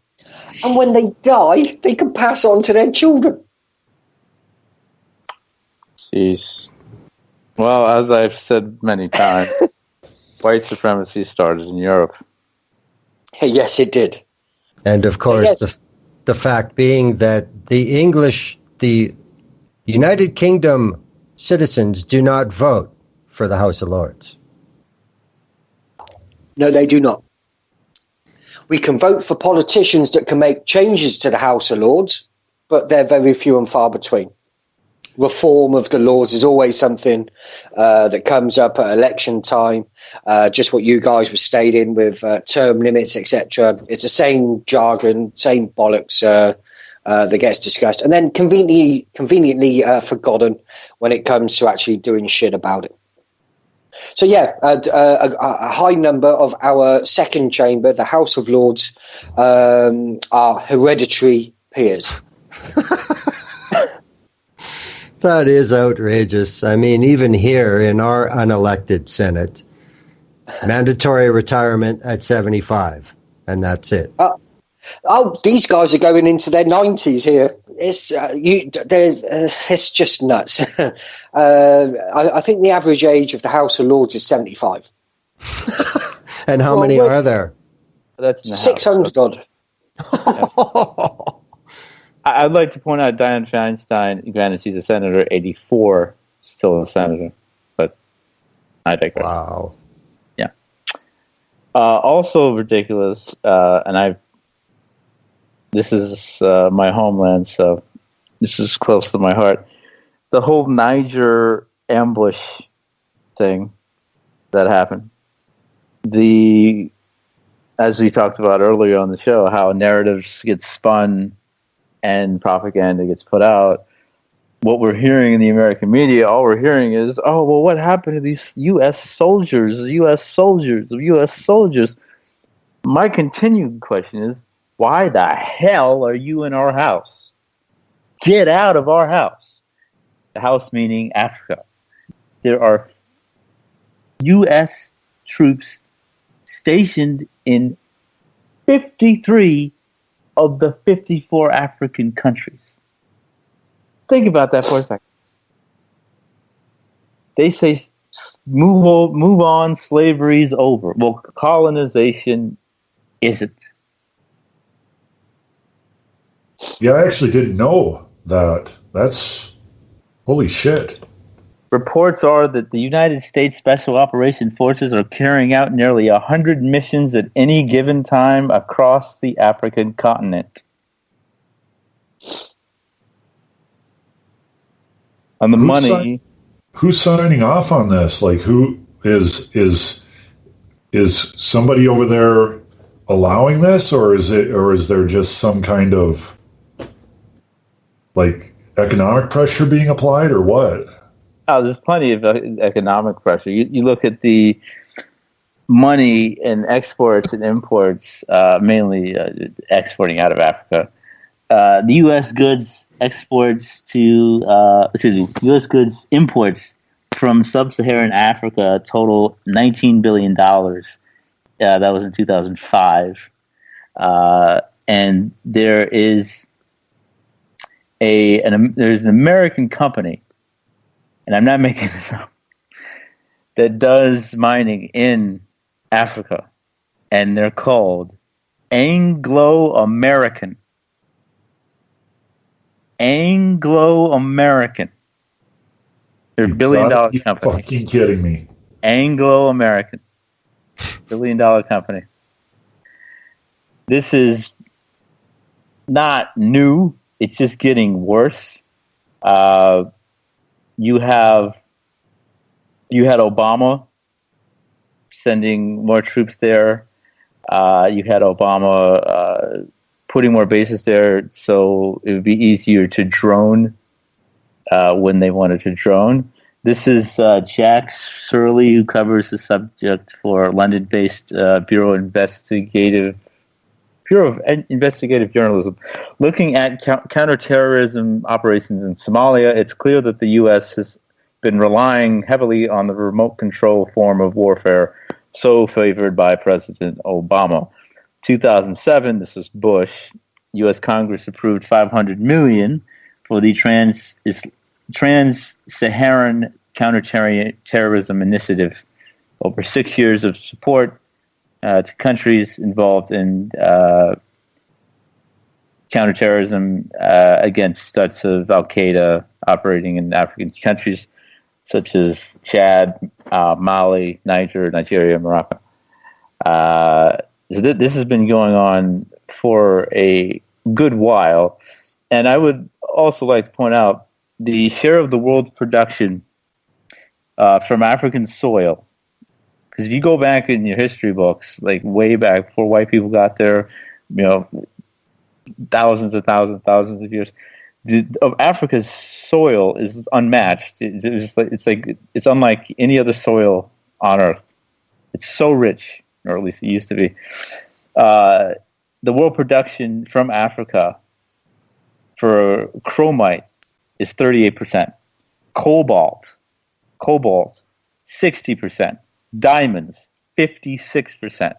and when they die, they can pass on to their children. Jeez. Well, as I've said many times, white supremacy started in Europe. Yes, it did. And of course, the fact being that the United Kingdom citizens do not vote for the House of Lords. No, they do not. We can vote for politicians that can make changes to the House of Lords, but they're very few and far between. Reform of the laws is always something that comes up at election time. Just what you guys were stating with term limits, etc. It's the same jargon, same bollocks that gets discussed, and then conveniently forgotten when it comes to actually doing shit about it. So yeah, a high number of our second chamber, the House of Lords, are hereditary peers. That is outrageous. I mean, even here in our unelected Senate, mandatory retirement at 75, and that's it. These guys are going into their 90s here. It's just nuts. I think the average age of the House of Lords is 75. And how many are there? That's in the 600 odd. I'd like to point out Dianne Feinstein, granted she's a senator, 84, still a senator, but I digress. Wow. Yeah. Also ridiculous, and this is my homeland, so this is close to my heart. The whole Niger ambush thing that happened. As we talked about earlier on the show, how narratives get spun and propaganda gets put out. What we're hearing in the American media, all we're hearing is, oh, well, what happened to these U.S. soldiers? My continued question is, why the hell are you in our house? Get out of our house. The house meaning Africa. There are U.S. troops stationed in 53 of the 54 African countries. Think about that for a second. They say, move on, slavery's over. Well, colonization isn't. Yeah, I actually didn't know that. That's holy shit. Reports are that the United States Special Operations Forces are carrying out nearly 100 missions at any given time across the African continent. On the money... Who's signing off on this? Like, who is somebody over there allowing this, or is there just some kind of like economic pressure being applied, or what? Oh, there's plenty of economic pressure. You look at the money in exports and imports, mainly exporting out of Africa. The U.S. goods exports U.S. goods imports from sub-Saharan Africa total $19 billion. That was in 2005. And there is there's an American company, and I'm not making this up, that does mining in Africa, and they're called Anglo-American. Anglo-American. They're a billion-dollar company. You're fucking kidding me. Anglo-American. Billion-dollar company. This is not new. It's just getting worse. You had Obama sending more troops there. You had Obama putting more bases there, so it would be easier to drone when they wanted to drone. This is Jack Surley, who covers the subject for London-based Bureau of Investigative Journalism. Looking at counterterrorism operations in Somalia, it's clear that the U.S. has been relying heavily on the remote control form of warfare so favored by President Obama. 2007, this was Bush, U.S. Congress approved $500 million for the Trans-Saharan Counterterrorism Initiative, over 6 years of support to countries involved in counterterrorism against threats of Al-Qaeda operating in African countries such as Chad, Mali, Nigeria, Morocco. So this has been going on for a good while. And I would also like to point out the share of the world's production from African soil. Because if you go back in your history books, like way back before white people got there, thousands of years, of Africa's soil is unmatched. It's unlike any other soil on Earth. It's so rich, or at least it used to be. The world production from Africa for chromite is 38%. Cobalt, 60%. Diamonds, 56%.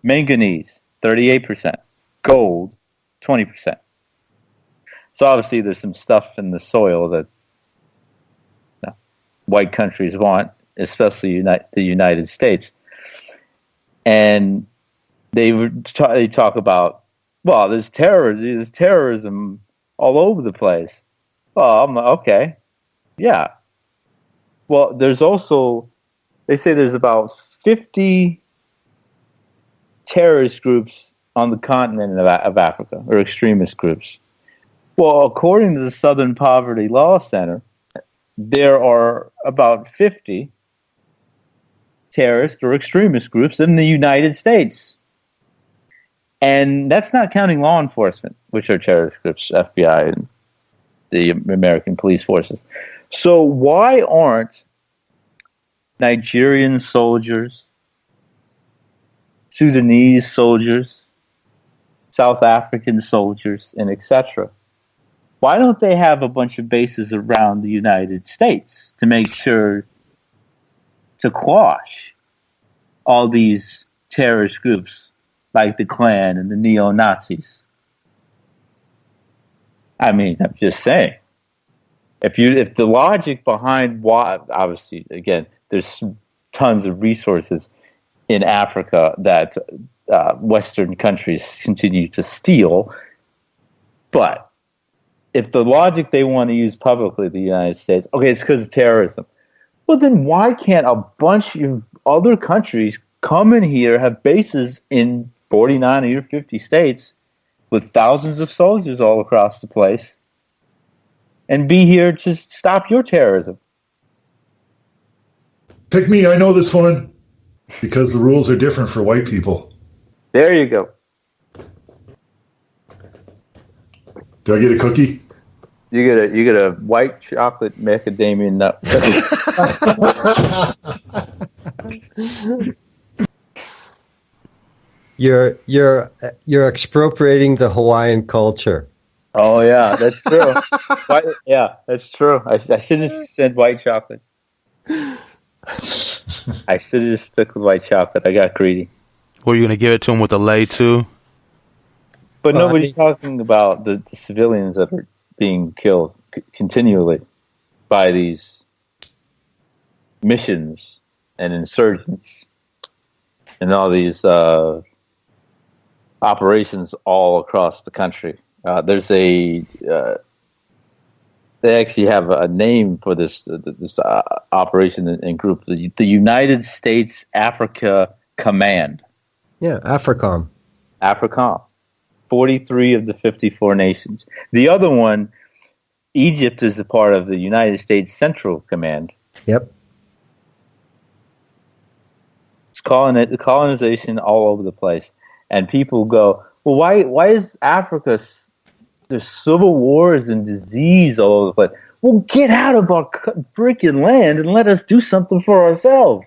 Manganese, 38%. Gold, 20%. So obviously there's some stuff in the soil that white countries want, especially the United States. And they talk about, well, there's terrorism all over the place. Well, I'm like, okay, yeah. Well, there's also, they say there's about 50 terrorist groups on the continent of Africa, or extremist groups. Well, according to the Southern Poverty Law Center, there are about 50 terrorist or extremist groups in the United States. And that's not counting law enforcement, which are terrorist groups, FBI and the American police forces. So why aren't Nigerian soldiers, Sudanese soldiers, South African soldiers, and etc., why don't they have a bunch of bases around the United States to make sure to quash all these terrorist groups like the Klan and the neo-Nazis? I mean, I'm just saying. If the logic behind why, obviously, again, there's tons of resources in Africa that Western countries continue to steal, but if the logic they want to use publicly, the United States, okay, it's because of terrorism. Well, then why can't a bunch of other countries come in here, have bases in 49 or 50 states with thousands of soldiers all across the place, and be here to stop your terrorism? Pick me, I know this one. Because the rules are different for white people. There you go. Do I get a cookie? You get a white chocolate macadamia nut. You're expropriating the Hawaiian culture. Oh yeah, that's true. Yeah, that's true. I should have said white chocolate. I should have just stuck with white chocolate. I got greedy. Were you going to give it to him with a lei too? But nobody's talking about the civilians that are being killed continually by these missions and insurgents and all these operations all across the country. There's a they actually have a name for this operation and group, the United States Africa Command. Yeah, AFRICOM. AFRICOM. 43 of the 54 nations. The other one, Egypt, is a part of the United States Central Command. Yep. It's colonization all over the place. And people go, well, why is Africa, there's civil wars and disease all over the place? Well, get out of our freaking land and let us do something for ourselves.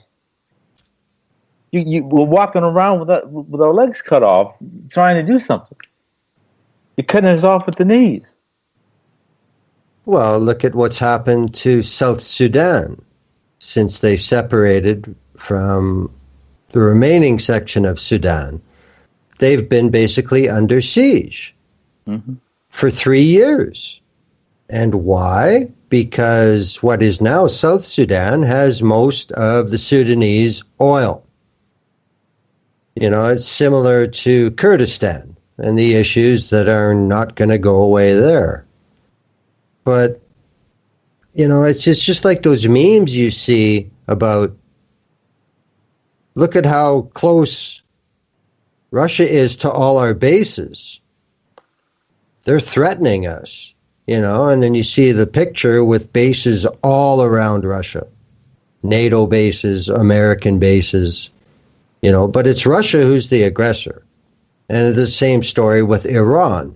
We're walking around with our legs cut off, trying to do something. You're cutting us off at the knees. Well, look at what's happened to South Sudan since they separated from the remaining section of Sudan. They've been basically under siege for 3 years. And why? Because what is now South Sudan has most of the Sudanese oil. You know, it's similar to Kurdistan and the issues that are not going to go away there. But, you know, it's just like those memes you see about, look at how close Russia is to all our bases. They're threatening us, you know, and then you see the picture with bases all around Russia. NATO bases, American bases, you know, but it's Russia who's the aggressor. And the same story with Iran.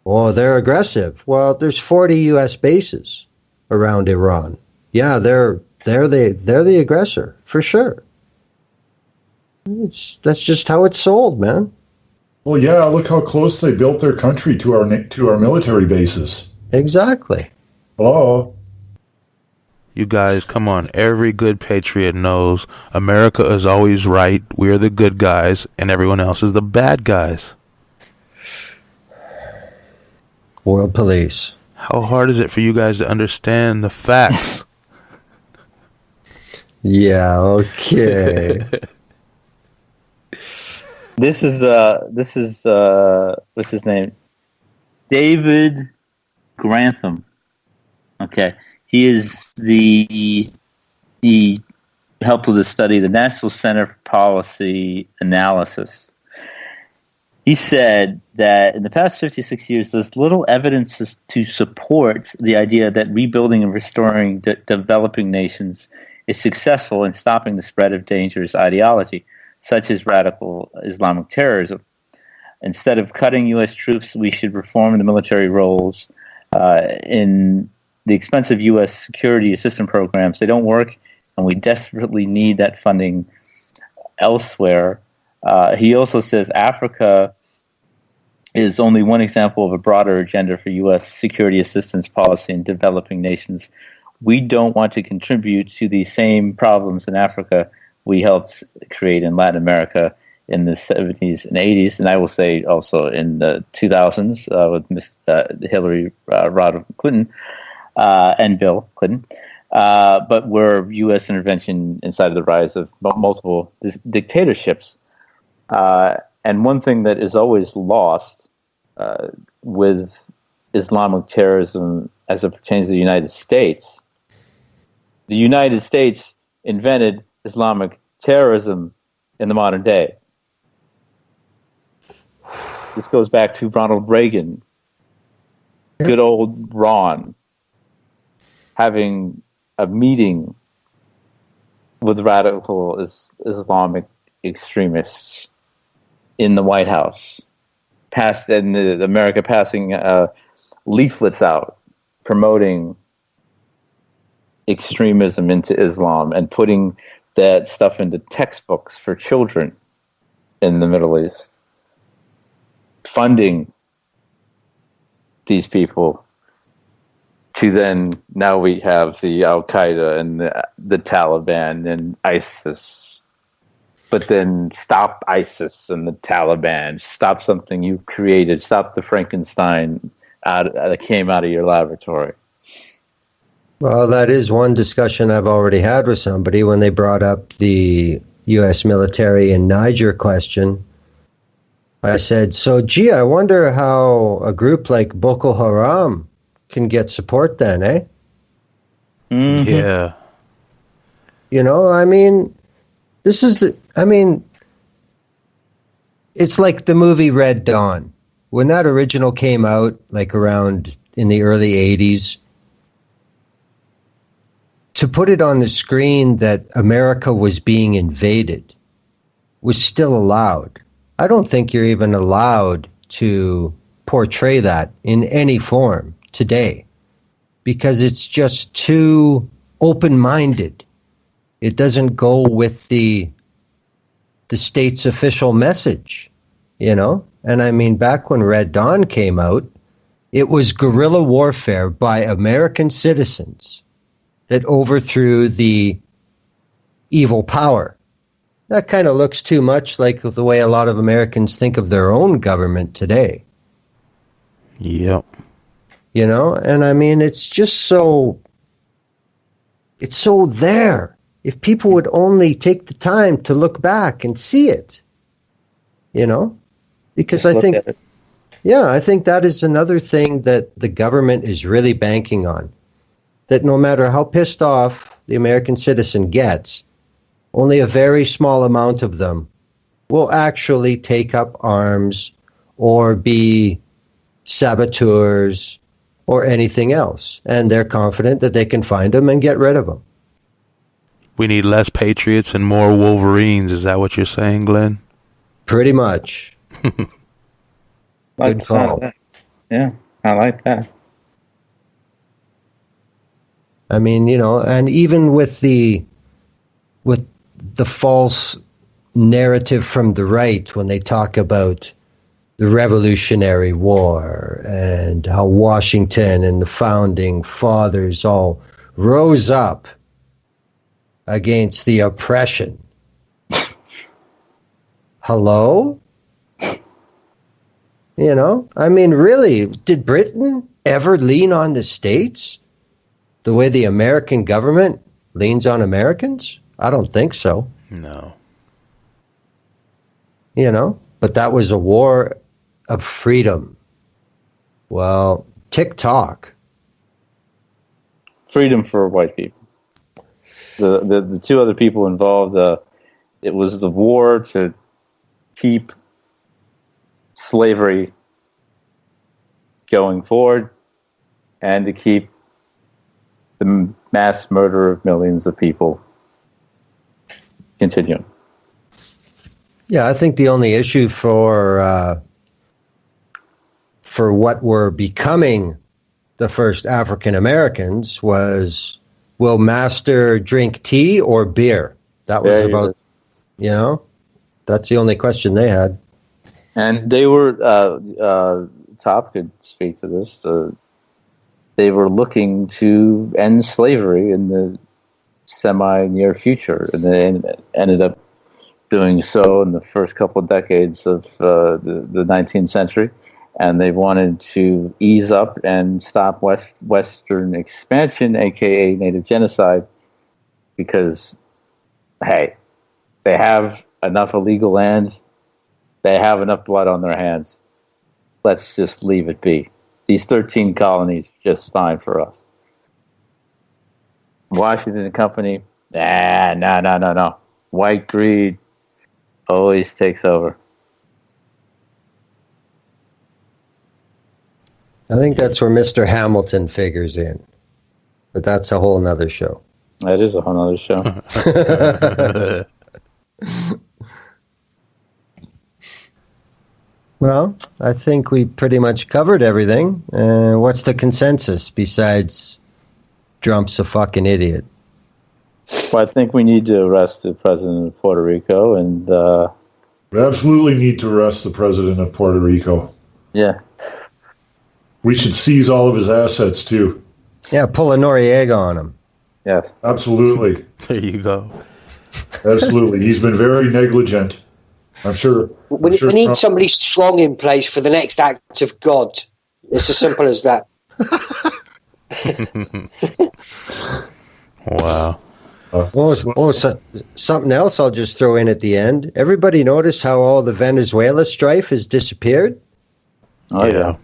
Oh, they're aggressive. Well, there's 40 U.S. bases around Iran. Yeah, they're They're the aggressor for sure. That's just how it's sold, man. Well, yeah, look how close they built their country to our military bases. Exactly. Hello. You guys, come on. Every good patriot knows America is always right. We're the good guys, and everyone else is the bad guys. World police. How hard is it for you guys to understand the facts? Yeah, okay. This is what's his name? David Grantham. Okay. He helped with the study, the National Center for Policy Analysis. He said that in the past 56 years, there's little evidence to support the idea that rebuilding and restoring developing nations is successful in stopping the spread of dangerous ideology, such as radical Islamic terrorism. Instead of cutting U.S. troops, we should reform the military roles in the expensive U.S. security assistance programs. They don't work, and we desperately need that funding elsewhere. He also says Africa is only one example of a broader agenda for U.S. security assistance policy in developing nations. We don't want to contribute to the same problems in Africa we helped create in Latin America in the 70s and 80s, and I will say also in the 2000s with Hillary Rodham Clinton and Bill Clinton. But were U.S. intervention inside of the rise of multiple dictatorships. And one thing that is always lost with Islamic terrorism as it pertains to the United States invented Islamic terrorism in the modern day. This goes back to Ronald Reagan, good old Ron, having a meeting with radical Islamic extremists in the White House, America passing leaflets out promoting extremism into Islam and putting that stuff into textbooks for children in the Middle East, funding these people to then, now we have the Al-Qaeda and the Taliban and ISIS, but then stop ISIS and the Taliban, stop something you created, stop the Frankenstein that came out of your laboratory. Well, that is one discussion I've already had with somebody when they brought up the U.S. military in Niger question. I said, so, gee, I wonder how a group like Boko Haram can get support then, eh? Mm-hmm. Yeah. You know, I mean, it's like the movie Red Dawn. When that original came out, like around in the early 80s, to put it on the screen that America was being invaded was still allowed. I don't think you're even allowed to portray that in any form today because it's just too open-minded. It doesn't go with the state's official message, you know? And I mean, back when Red Dawn came out, it was guerrilla warfare by American citizens that overthrew the evil power. That kind of looks too much like the way a lot of Americans think of their own government today. Yep. You know, and I mean, it's just so there. If people would only take the time to look back and see it, you know, because I think that is another thing that the government is really banking on. That no matter how pissed off the American citizen gets, only a very small amount of them will actually take up arms or be saboteurs or anything else. And they're confident that they can find them and get rid of them. We need less Patriots and more Wolverines. Is that what you're saying, Glenn? Pretty much. Good call. Yeah, I like that. I mean, and even with the false narrative from the right when they talk about the Revolutionary War and how Washington and the founding fathers all rose up against the oppression. Hello? I mean, really, did Britain ever lean on the States the way the American government leans on Americans? I don't think so. No. But that was a war of freedom. Well, TikTok. Freedom for white people. The two other people involved, it was the war to keep slavery going forward and to keep the mass murder of millions of people continuing. Yeah, I think the only issue for what were becoming the first African Americans was, will Master drink tea or beer? That was about, that's the only question they had. And they were, Top could speak to this, they were looking to end slavery in the semi-near future, and they ended up doing so in the first couple of decades of the 19th century, and they wanted to ease up and stop Western expansion, aka native genocide, because, hey, they have enough illegal land, they have enough blood on their hands. Let's just leave it be. These 13 colonies are just fine for us. Washington and Company, no. White greed always takes over. I think that's where Mr. Hamilton figures in. But that's a whole nother show. That is a whole nother show. Well, I think we pretty much covered everything. What's the consensus besides Trump's a fucking idiot? Well, I think we need to arrest the president of Puerto Rico, and We absolutely need to arrest the president of Puerto Rico. yeah, We should seize all of his assets, too. Yeah, pull a Noriega on him. yes. Absolutely. There you go. Absolutely. He's been very negligent. I'm sure. We need somebody strong in place for the next act of God. It's as simple as that. Wow. Something else I'll just throw in at the end. Everybody notice how all the Venezuela strife has disappeared? Oh, yeah.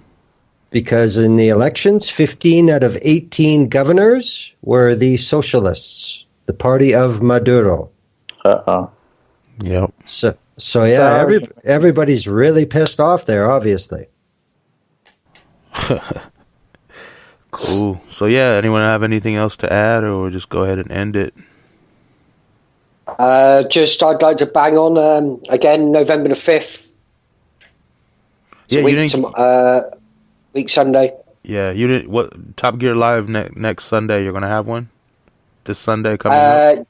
Because in the elections, 15 out of 18 governors were the socialists, the party of Maduro. Uh-oh. Yep. So yeah, everybody's really pissed off there, obviously. Cool. So yeah, anyone have anything else to add, or we'll just go ahead and end it? I'd like to bang on again, November the 5th. It's week Sunday. Yeah, you didn't. What Top Gear Live next Sunday? You're gonna have one this Sunday coming up.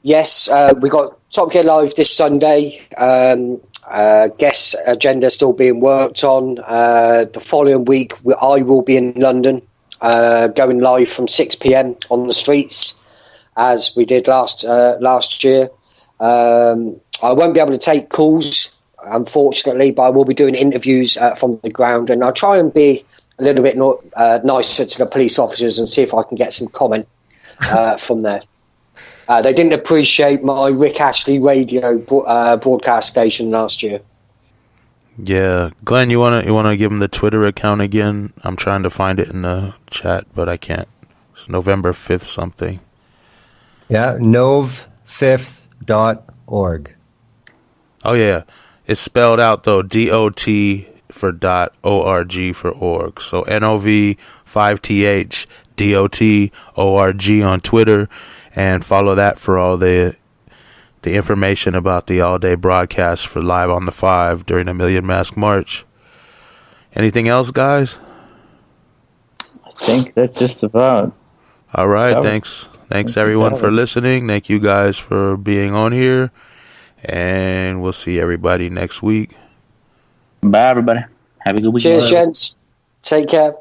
Yes, we got Top Gear Live this Sunday. Guest agenda still being worked on. The following week, I will be in London, going live from 6 p.m. on the streets, as we did last year. I won't be able to take calls, unfortunately, but I will be doing interviews from the ground, and I'll try and be a little bit nicer to the police officers and see if I can get some comment from there. They didn't appreciate my Rick Ashley radio broadcast station last year. Yeah, Glenn, you wanna give him the Twitter account again? I'm trying to find it in the chat, but I can't. It's November 5th something. Yeah, nov5th.org. Oh yeah, it's spelled out though. DOT for .org for org. So NOV5TH DOT.org on Twitter. And follow that for all the information about the all-day broadcast for Live on the 5 during the Million Mask March. Anything else, guys? I think that's just about. All right. Covered. Thanks everyone for listening. Thank you guys for being on here. And we'll see everybody next week. Bye, everybody. Have a good weekend. Cheers, gents. Take care.